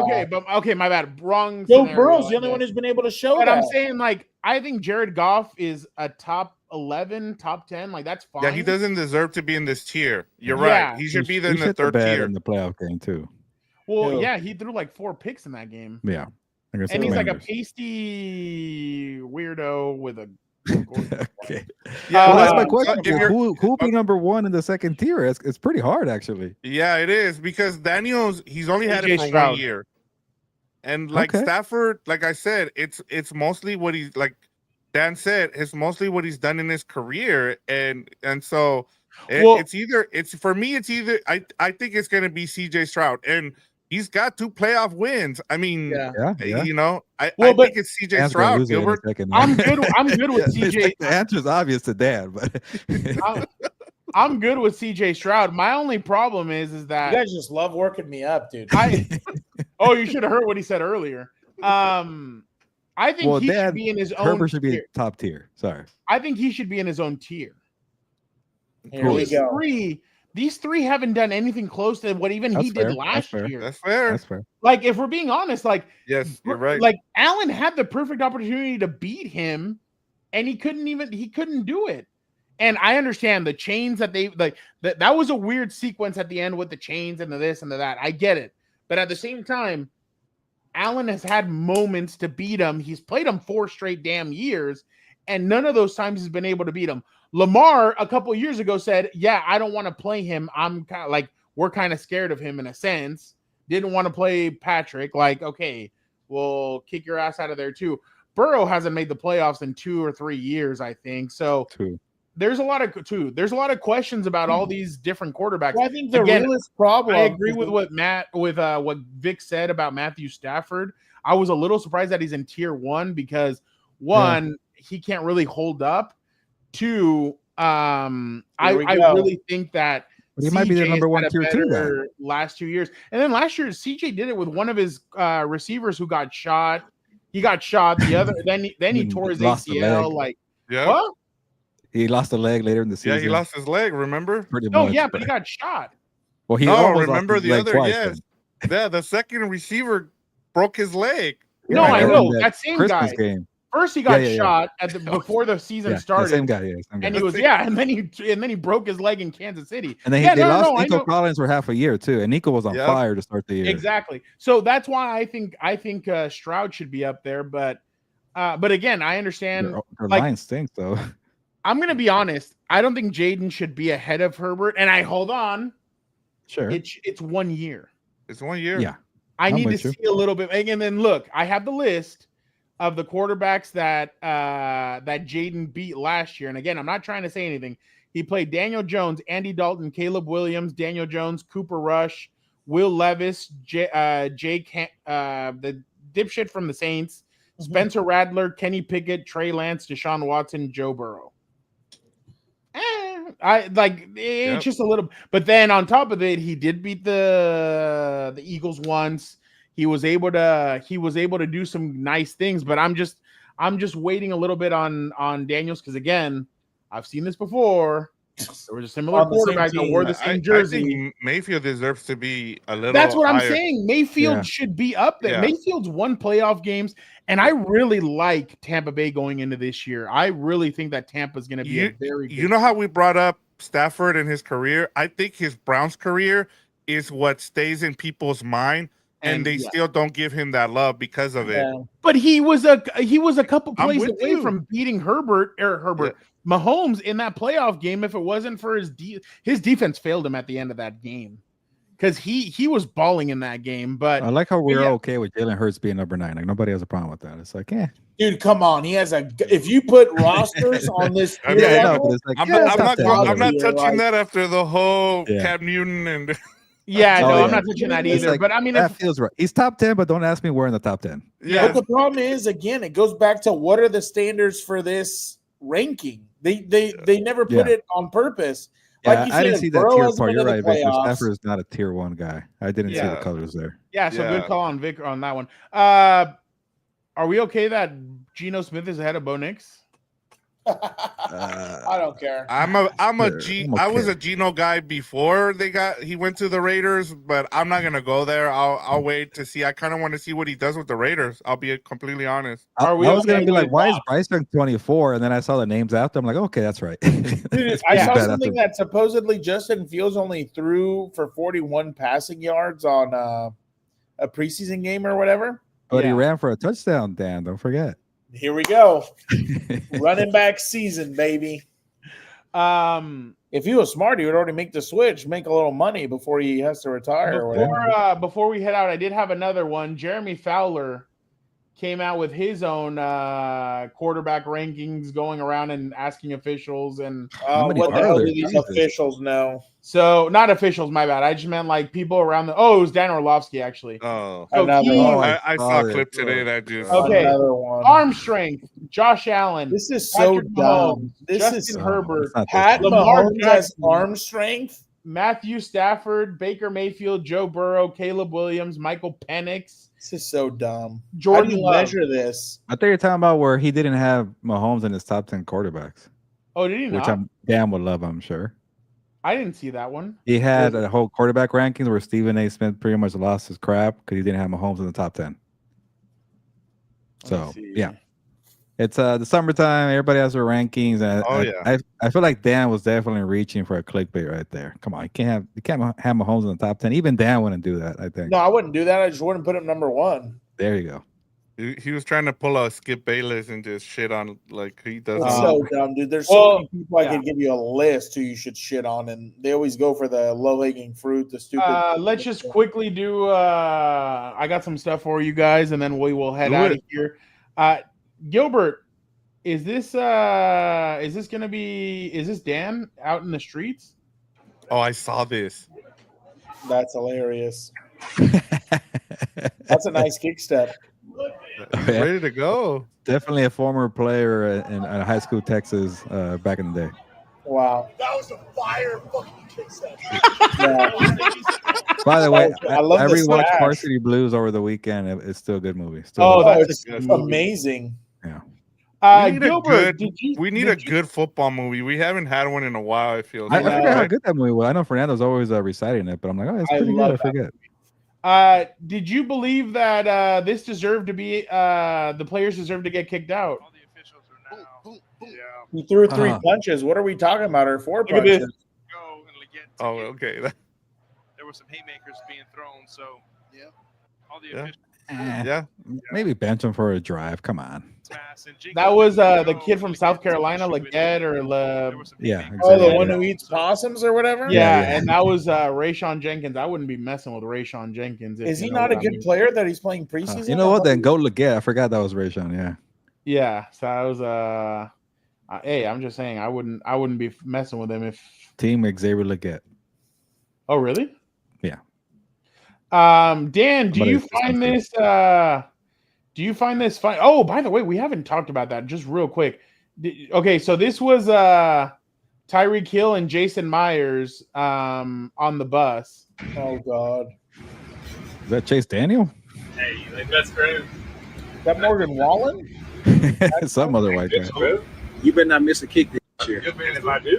okay, my bad. Wrong. Joe scenario, Burrow's I the only guess. one who's been able to show But that. I'm saying, like, I think Jared Goff is a top 11, top 10. Like, that's fine. yeah, he doesn't deserve to be in this tier. You're Yeah. right. He should be He in the shit third bed tier. in the playoff game too. Well, Who? yeah, he threw like 4 picks in that game. Yeah, against And the he's like a Commanders. pasty weirdo with a. Okay. Yeah, Well, that's my Um, question. if you're- Who will be number 1 in the second tier? It's pretty hard, actually. Yeah, it is because Daniels he's only had CJ it for Stroud. 1 year, and like Okay. Stafford, like I said, it's mostly what he's like. Dan said it's mostly what he's done in his career, and so Well- it's for me. It's either I think it's going to be CJ Stroud, and he's got 2 playoff wins. I mean, Yeah. Yeah. you know, I Well, but- think it's CJ Dan's gonna Stroud, lose it in a Gilbert. second. I'm good with It's CJ. like the answer's obvious to Dan, but I'm good with CJ Stroud. My only problem is you that guys just love working me up, dude. oh, you should have heard what he said earlier. I think Well, he Dan, should be in his own Herbert should be tier. top tier. Sorry. I think he should be in his own tier. Here we go. These three haven't done anything close to what even he did last year. That's fair. That's fair. Like, if we're being honest, like, Yes, you're right. Like, Allen had the perfect opportunity to beat him, and he couldn't do it. And I understand the chains that they like. That was a weird sequence at the end with the chains and the this and the that. I get it, but at the same time, Allen has had moments to beat him. He's played him 4 straight damn years, and none of those times he's been able to beat him. Lamar a couple of years ago said, "Yeah, I don't want to play him. I'm kind of like we're kind of scared of him in a sense. Didn't want to play Patrick. Like, okay, we'll kick your ass out of there too." Burrow hasn't made the playoffs in 2 or 3 years, I think. So there's a lot of questions about all these different quarterbacks. Well, I think the realest problem. I agree with what what Vic said about Matthew Stafford. I was a little surprised that he's in tier 1 because one, he can't really hold up. 2, I really think that he might be the number 1 tier 2 guy last 2 years. And then last year, CJ did it with one of his receivers who got shot. He got shot. The other, then he tore his ACL. Like, what? He lost a leg later in the season. Yeah, he lost his leg. Remember? Pretty much. Yeah, but he got shot. Well, he remember the other. Yes, yeah, the second receiver broke his leg. No, I know that same Christmas guy. Game. First, he got shot at before the season started. Same guy, and he was and then he broke his leg in Kansas City. And then they lost Nico Collins for half a year too, and Nico was on fire to start the year. Exactly. So that's why I think Stroud should be up there, but again, I understand. Their line stinks though. I'm gonna be honest. I don't think Jaden should be ahead of Herbert. And I hold on. Sure. It's 1 year. It's 1 year. Yeah. I need to see a little bit. And then look, I have the list of the quarterbacks that Jaden beat last year. And again, I'm not trying to say anything. He played Daniel Jones, Andy Dalton, Caleb Williams, Daniel Jones, Cooper Rush, Will Levis, Jake, the dipshit from the Saints, Spencer Rattler, Kenny Pickett, Trey Lance, Deshaun Watson, Joe Burrow. It's just a little, but then on top of it, he did beat the Eagles once. He was able to do some nice things, but I'm just waiting a little bit on Daniels because again, I've seen this before. There was a similar quarterback that wore the same jersey. I think Mayfield deserves to be a little. That's what higher. I'm saying. Mayfield should be up there. Yeah. Mayfield's won playoff games, and I really like Tampa Bay going into this year. I really think that Tampa's going to be a very good. You know how we brought up Stafford and his career? I think his Browns career is what stays in people's mind. And they still don't give him that love because of it. But he was a couple plays away from beating Mahomes in that playoff game. If it wasn't for his defense failed him at the end of that game because he was balling in that game. But I like how we're okay with Jalen Hurts being number 9. Like nobody has a problem with that. It's like, dude, come on. He has if you put rosters on this, I'm not touching that after the whole Cam Newton and. I'm not touching that either. But I mean, that feels right. He's top 10, but don't ask me where in the top 10. Yeah. But the problem is, again, it goes back to what are the standards for this ranking? They never put it on purpose. Yeah, I didn't see that tier part. You're right, Victor. Stafford is not a tier 1 guy. I didn't see the colors there. Yeah, so good call on Vic on that one. Are we okay that Geno Smith is ahead of Bo Nix? I don't care. I was a Geno guy before he went to the Raiders, but I'm not gonna go there. I'll wait to see. I kind of want to see what he does with the Raiders. I'll be completely honest. I was gonna be like, why is Bryson 24? And then I saw the names after. I'm like, okay, that's right. Dude, I saw something that supposedly Justin Fields only threw for 41 passing yards on a preseason game or whatever. But he ran for a touchdown, Dan. Don't forget. Here we go. Running back season, baby. If he was smart, he would already make the switch, make a little money before he has to retire. Before we head out, I did have another one. Jeremy Fowler came out with his own quarterback rankings, going around and asking officials and what the hell do these officials know? So not officials, my bad. I just meant like people around the. Oh, it was Dan Orlovsky actually. Oh, so I saw a clip today that just. Okay, arm strength. Josh Allen. This is so dumb. Justin Herbert. Pat Mahomes has arm strength. Matthew Stafford, Baker Mayfield, Joe Burrow, Caleb Williams, Michael Penix. This is so dumb. Jordan, how do you measure this? I thought you were talking about where he didn't have Mahomes in his top 10 quarterbacks. Oh, did he not? Which Dan would love, I'm sure. I didn't see that one. He had a whole quarterback rankings where Stephen A. Smith pretty much lost his crap because he didn't have Mahomes in the top 10. So yeah, it's the summertime. Everybody has their rankings, and I feel like Dan was definitely reaching for a clickbait right there. Come on, you can't have Mahomes in the top 10. Even Dan wouldn't do that. I think. No, I wouldn't do that. I just wouldn't put him number 1. There you go. He was trying to pull a Skip Bayless and just shit on like he does. It's so dumb, dude. There's so many people I could give you a list who you should shit on, and they always go for the low-hanging fruit, the stupid. Let's just quickly do. I got some stuff for you guys, and then we will head out of here. Gilbert, is this gonna be? Is this Dan out in the streets? Oh, I saw this. That's hilarious. That's a nice kick step. Ready to go. Definitely a former player in high school Texas back in the day. Wow. That was a fire fucking kick step. By the way, I love I the rewatched slash. Varsity Blues over the weekend. It's still a good movie. It's amazing. Yeah. Gilbert, we need a good football movie. We haven't had one in a while. I feel. I forget how good that movie was. I know Fernando's always reciting it, but I'm like, oh, it's pretty good. I forget. Did you believe that this deserved to be the players deserve to get kicked out? All the officials are now. He threw 3 punches. What are we talking about? Or 4 Look at this. punches? Go and get Oh, okay. there were some haymakers being thrown, so Yeah. all the Yeah. officials Yeah. Maybe bench him for a drive. Come on. pass and Jingle That was go the kid from and South get to Carolina, issue with Leggett or there were some Yeah, haymakers. Oh, the exactly. one who eats possums or whatever? yeah, and that was Rayshawn Jenkins. I wouldn't be messing with Rayshawn Jenkins. if Is you he know not a what I good mean. player that he's playing preseason? You know what? Then go Leggett. I forgot that was Rayshawn. Yeah. Yeah, so I was hey, I'm just saying I wouldn't be messing with him if. Team Xavier Leggett. Oh, really? Yeah. Dan, do Somebody you said find something. this? Do you find this fun? Oh, by the way, we haven't talked about that. Just real quick. Okay, so this was Tyreek Hill and Jason Myers on the bus. Oh God. Is that Chase Daniel? Hey, like that's great. Is that Morgan Wallen? Some other white guy. You better not miss a kick this year. And if I do,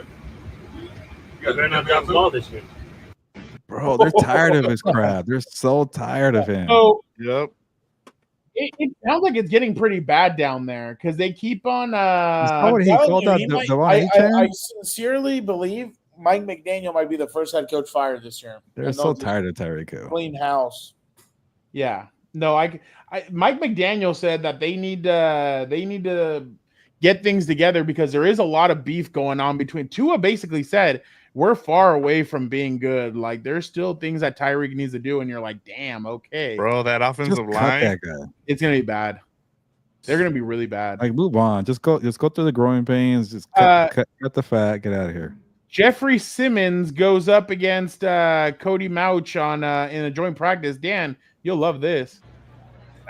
you better not drop the ball this year. Bro, they're tired of his crap. They're so tired of him. So Yep. it sounds like it's getting pretty bad down there because they keep on. Is that what he telling called you, out he the might- one I sincerely believe Mike McDaniel might be the first head coach fired this year. They're And so they'll just tired of Tyreek Hill. Clean house. Yeah. No, Mike McDaniel said that they need to get things together because there is a lot of beef going on between. Tua basically said we're far away from being good. Like there's still things that Tyreek needs to do, and you're like, damn, okay, Bro, that Just offensive cut line. that guy. it's gonna be bad. They're gonna be really bad. Like move on. Just go through the growing pains. Just cut the fat. Get out of here. Jeffrey Simmons goes up against Cody Mouch on in a joint practice. Dan, you'll love this.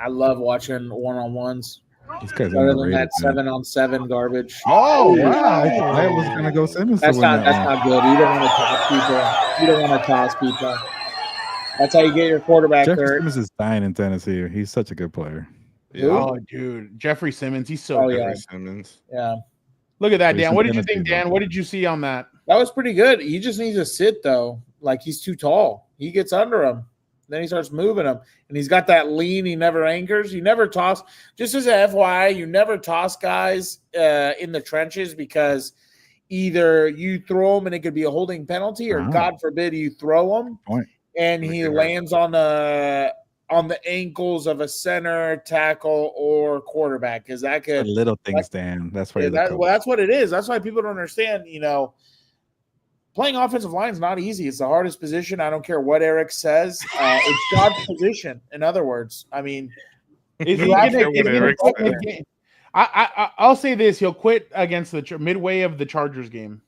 I love watching one-on-ones. This guy's Better than underrated, that man. 7-on-7 garbage. Oh wow! I was gonna go Simmons. That's to win not that one. good. You don't want to toss people. You don't want to toss people. That's how you get your quarterback Jeffrey hurt. Simmons is dying in Tennessee. He's such a good player. Who? Oh, dude, Jeffrey Simmons, he's so Oh, good. yeah. Jeffrey Simmons. Yeah. Look at that, He's Dan. in What did you Tennessee, think, bro. Dan? What did you see on that? That was pretty good. He just needs to sit, though. Like, he's too tall. He gets under him. Then he starts moving him. And he's got that lean. He never anchors. You never toss. Just as a FYI, you never toss guys in the trenches because either you throw them and it could be a holding penalty, or Wow. God forbid you throw them Point. and he lands on the ankles of a center, tackle, or quarterback, because that The could little things, Dan. That's why. yeah, you're the that, coach. well, that's what it is. That's why people don't understand. Playing offensive line is not easy. It's the hardest position. I don't care what Eric says. It's God's position. In other words, I mean, Is he You have gonna, to is get he gonna Eric quit said. the game? I'll say this: he'll quit against the midway of the Chargers game.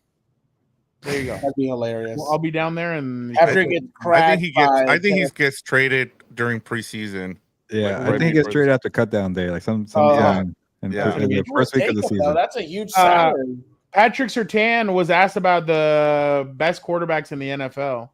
There you go. that'd be hilarious. I'll be down there, and After it gets cracked, I think he gets traded during preseason. Yeah, Like, I right think he gets before traded after cut down day, like some Yeah. and Yeah. in the first week of the Take him, season. though. That's a huge salary. Patrick Surtain was asked about the best quarterbacks in the NFL.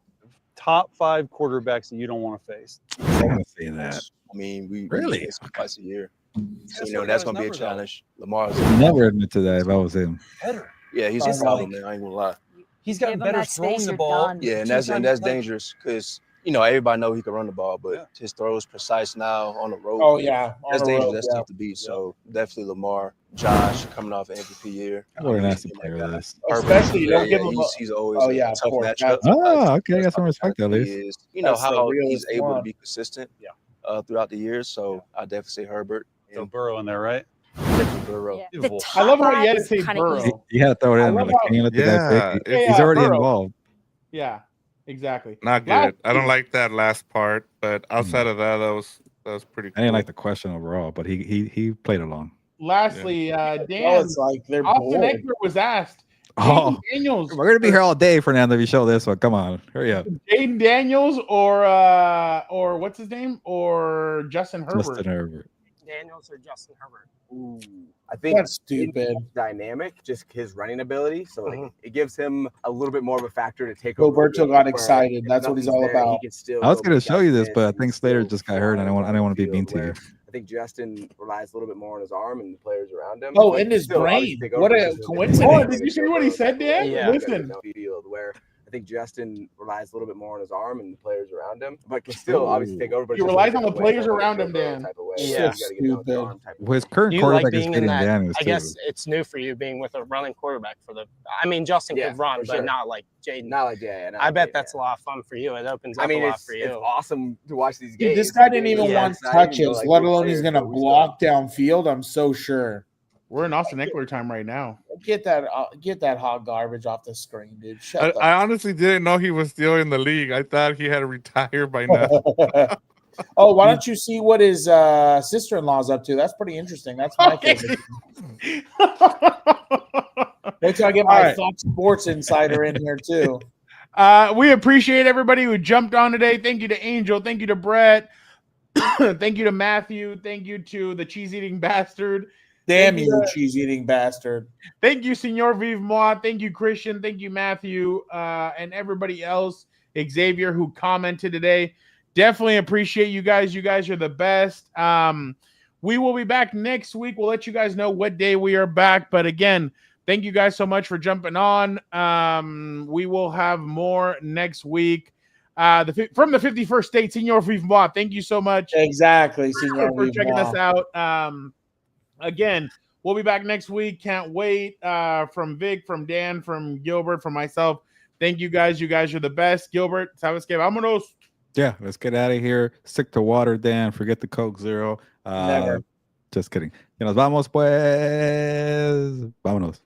Top 5 quarterbacks that you don't want to face. I want to see that. I mean, we Really? face twice a year. That's That's what gonna be a numbers are. challenge. Lamar's I'd never admit to that if I was him. Better. yeah, he's a problem, man. I ain't gonna lie. He's Give gotten him better that throwing space, the you're ball. done. Yeah, and Two that's times, like- dangerous because everybody know he can run the ball, but Yeah. his throws precise now on the road. Oh yeah, on That's the dangerous. road. That's Yeah. tough to beat. So definitely Lamar, Josh coming off an MVP year. What an He's nasty been that player guy. this. Especially you don't give him. He's always Oh, yeah, a of tough course. matchup. That's- Oh, okay, I got some How respect at he least. is. That's the how he's realest able one. to be consistent. Throughout the years. So I definitely say Herbert So and Burrow in there, right? definitely Burrow. Yeah. Good The boy. I love how you had to top say five kinda Burrow. easy. You had to throw it I in. love Like, how- can you let the guy Yeah, pick? it's- He's already Burrow. involved. Yeah, exactly. Not Last good. I don't week- like that last part, but outside of that, that was pretty cool. I didn't like the question overall, but he played along. Lastly, Well, Dan, it's like they're Austin bored. Eckler was asked. Oh, Jaden Daniels. we're gonna be here all day, Fernando. If you show this one, come on, hurry up. Jaden Daniels or what's his name? Or Justin Herbert. Justin Herbert. Daniels or Justin Herbert? Ooh, I think That's stupid. dynamic, just his running ability. So like, it gives him a little bit more of a factor to take over. Heelberto got excited. That's what he's all about. I was gonna show you this, but I think Slater just got hurt, and I didn't want to be mean to you. I think Justin relies a little bit more on his arm and the players around him. Oh, But in his still, brain. obviously, take over What a because of the- coincidence. Oh, did you see what he said, Dan? Yeah. Listen. Field where I think Justin relies a little bit more on his arm and the players around him, but can still obviously take over. But He it's just relies a on the different way, players like around a him, Dan. type of way. Yeah. You gotta get down with the arm type of Well, his current Do you like quarterback is being in getting that? Daniels I too. guess it's new for you being with a running quarterback for the. I mean, Justin Yeah, could run, for but sure. not like Jaden. Not like yeah. I bet that's a lot of fun for you. It opens up I mean, a lot it's for you. awesome to watch these Dude, games. this guy didn't The even games are want exciting, touches, you know, like, let good alone he's players, gonna but we still- block downfield. I'm so sure. We're in Austin Eckler time right now. Get that hot garbage off the screen, dude. Shut I, the I honestly didn't know he was still in the league. I thought he had retired by now. Oh, why don't you see what his sister-in-law's up to? That's pretty interesting. That's my favorite. Wait till I get my All right. Fox Sports insider in here too. We appreciate everybody who jumped on today. Thank you to Angel. Thank you to Brett. Thank you to Matthew. Thank you to the cheese eating bastard. Damn Thank you, cheese-eating bastard. Thank you, Senor Vive Moi. Thank you, Christian. Thank you, Matthew, and everybody else. Xavier, who commented today. Definitely appreciate you guys. You guys are the best. We will be back next week. We'll let you guys know what day we are back. But again, thank you guys so much for jumping on. We will have more next week. From the 51st state, Senor Vive Moi. Thank you so much. Exactly, Senor for Vive checking Moi. us out. Again, we'll be back next week. Can't wait. From Vic, from Dan, from Gilbert, from myself. Thank you guys. You guys are the best. Gilbert, sabes que vámonos. Yeah, let's get out of here. Stick to water, Dan. Forget the Coke Zero. Never. Just kidding. Que nos vamos, pues. Vámonos.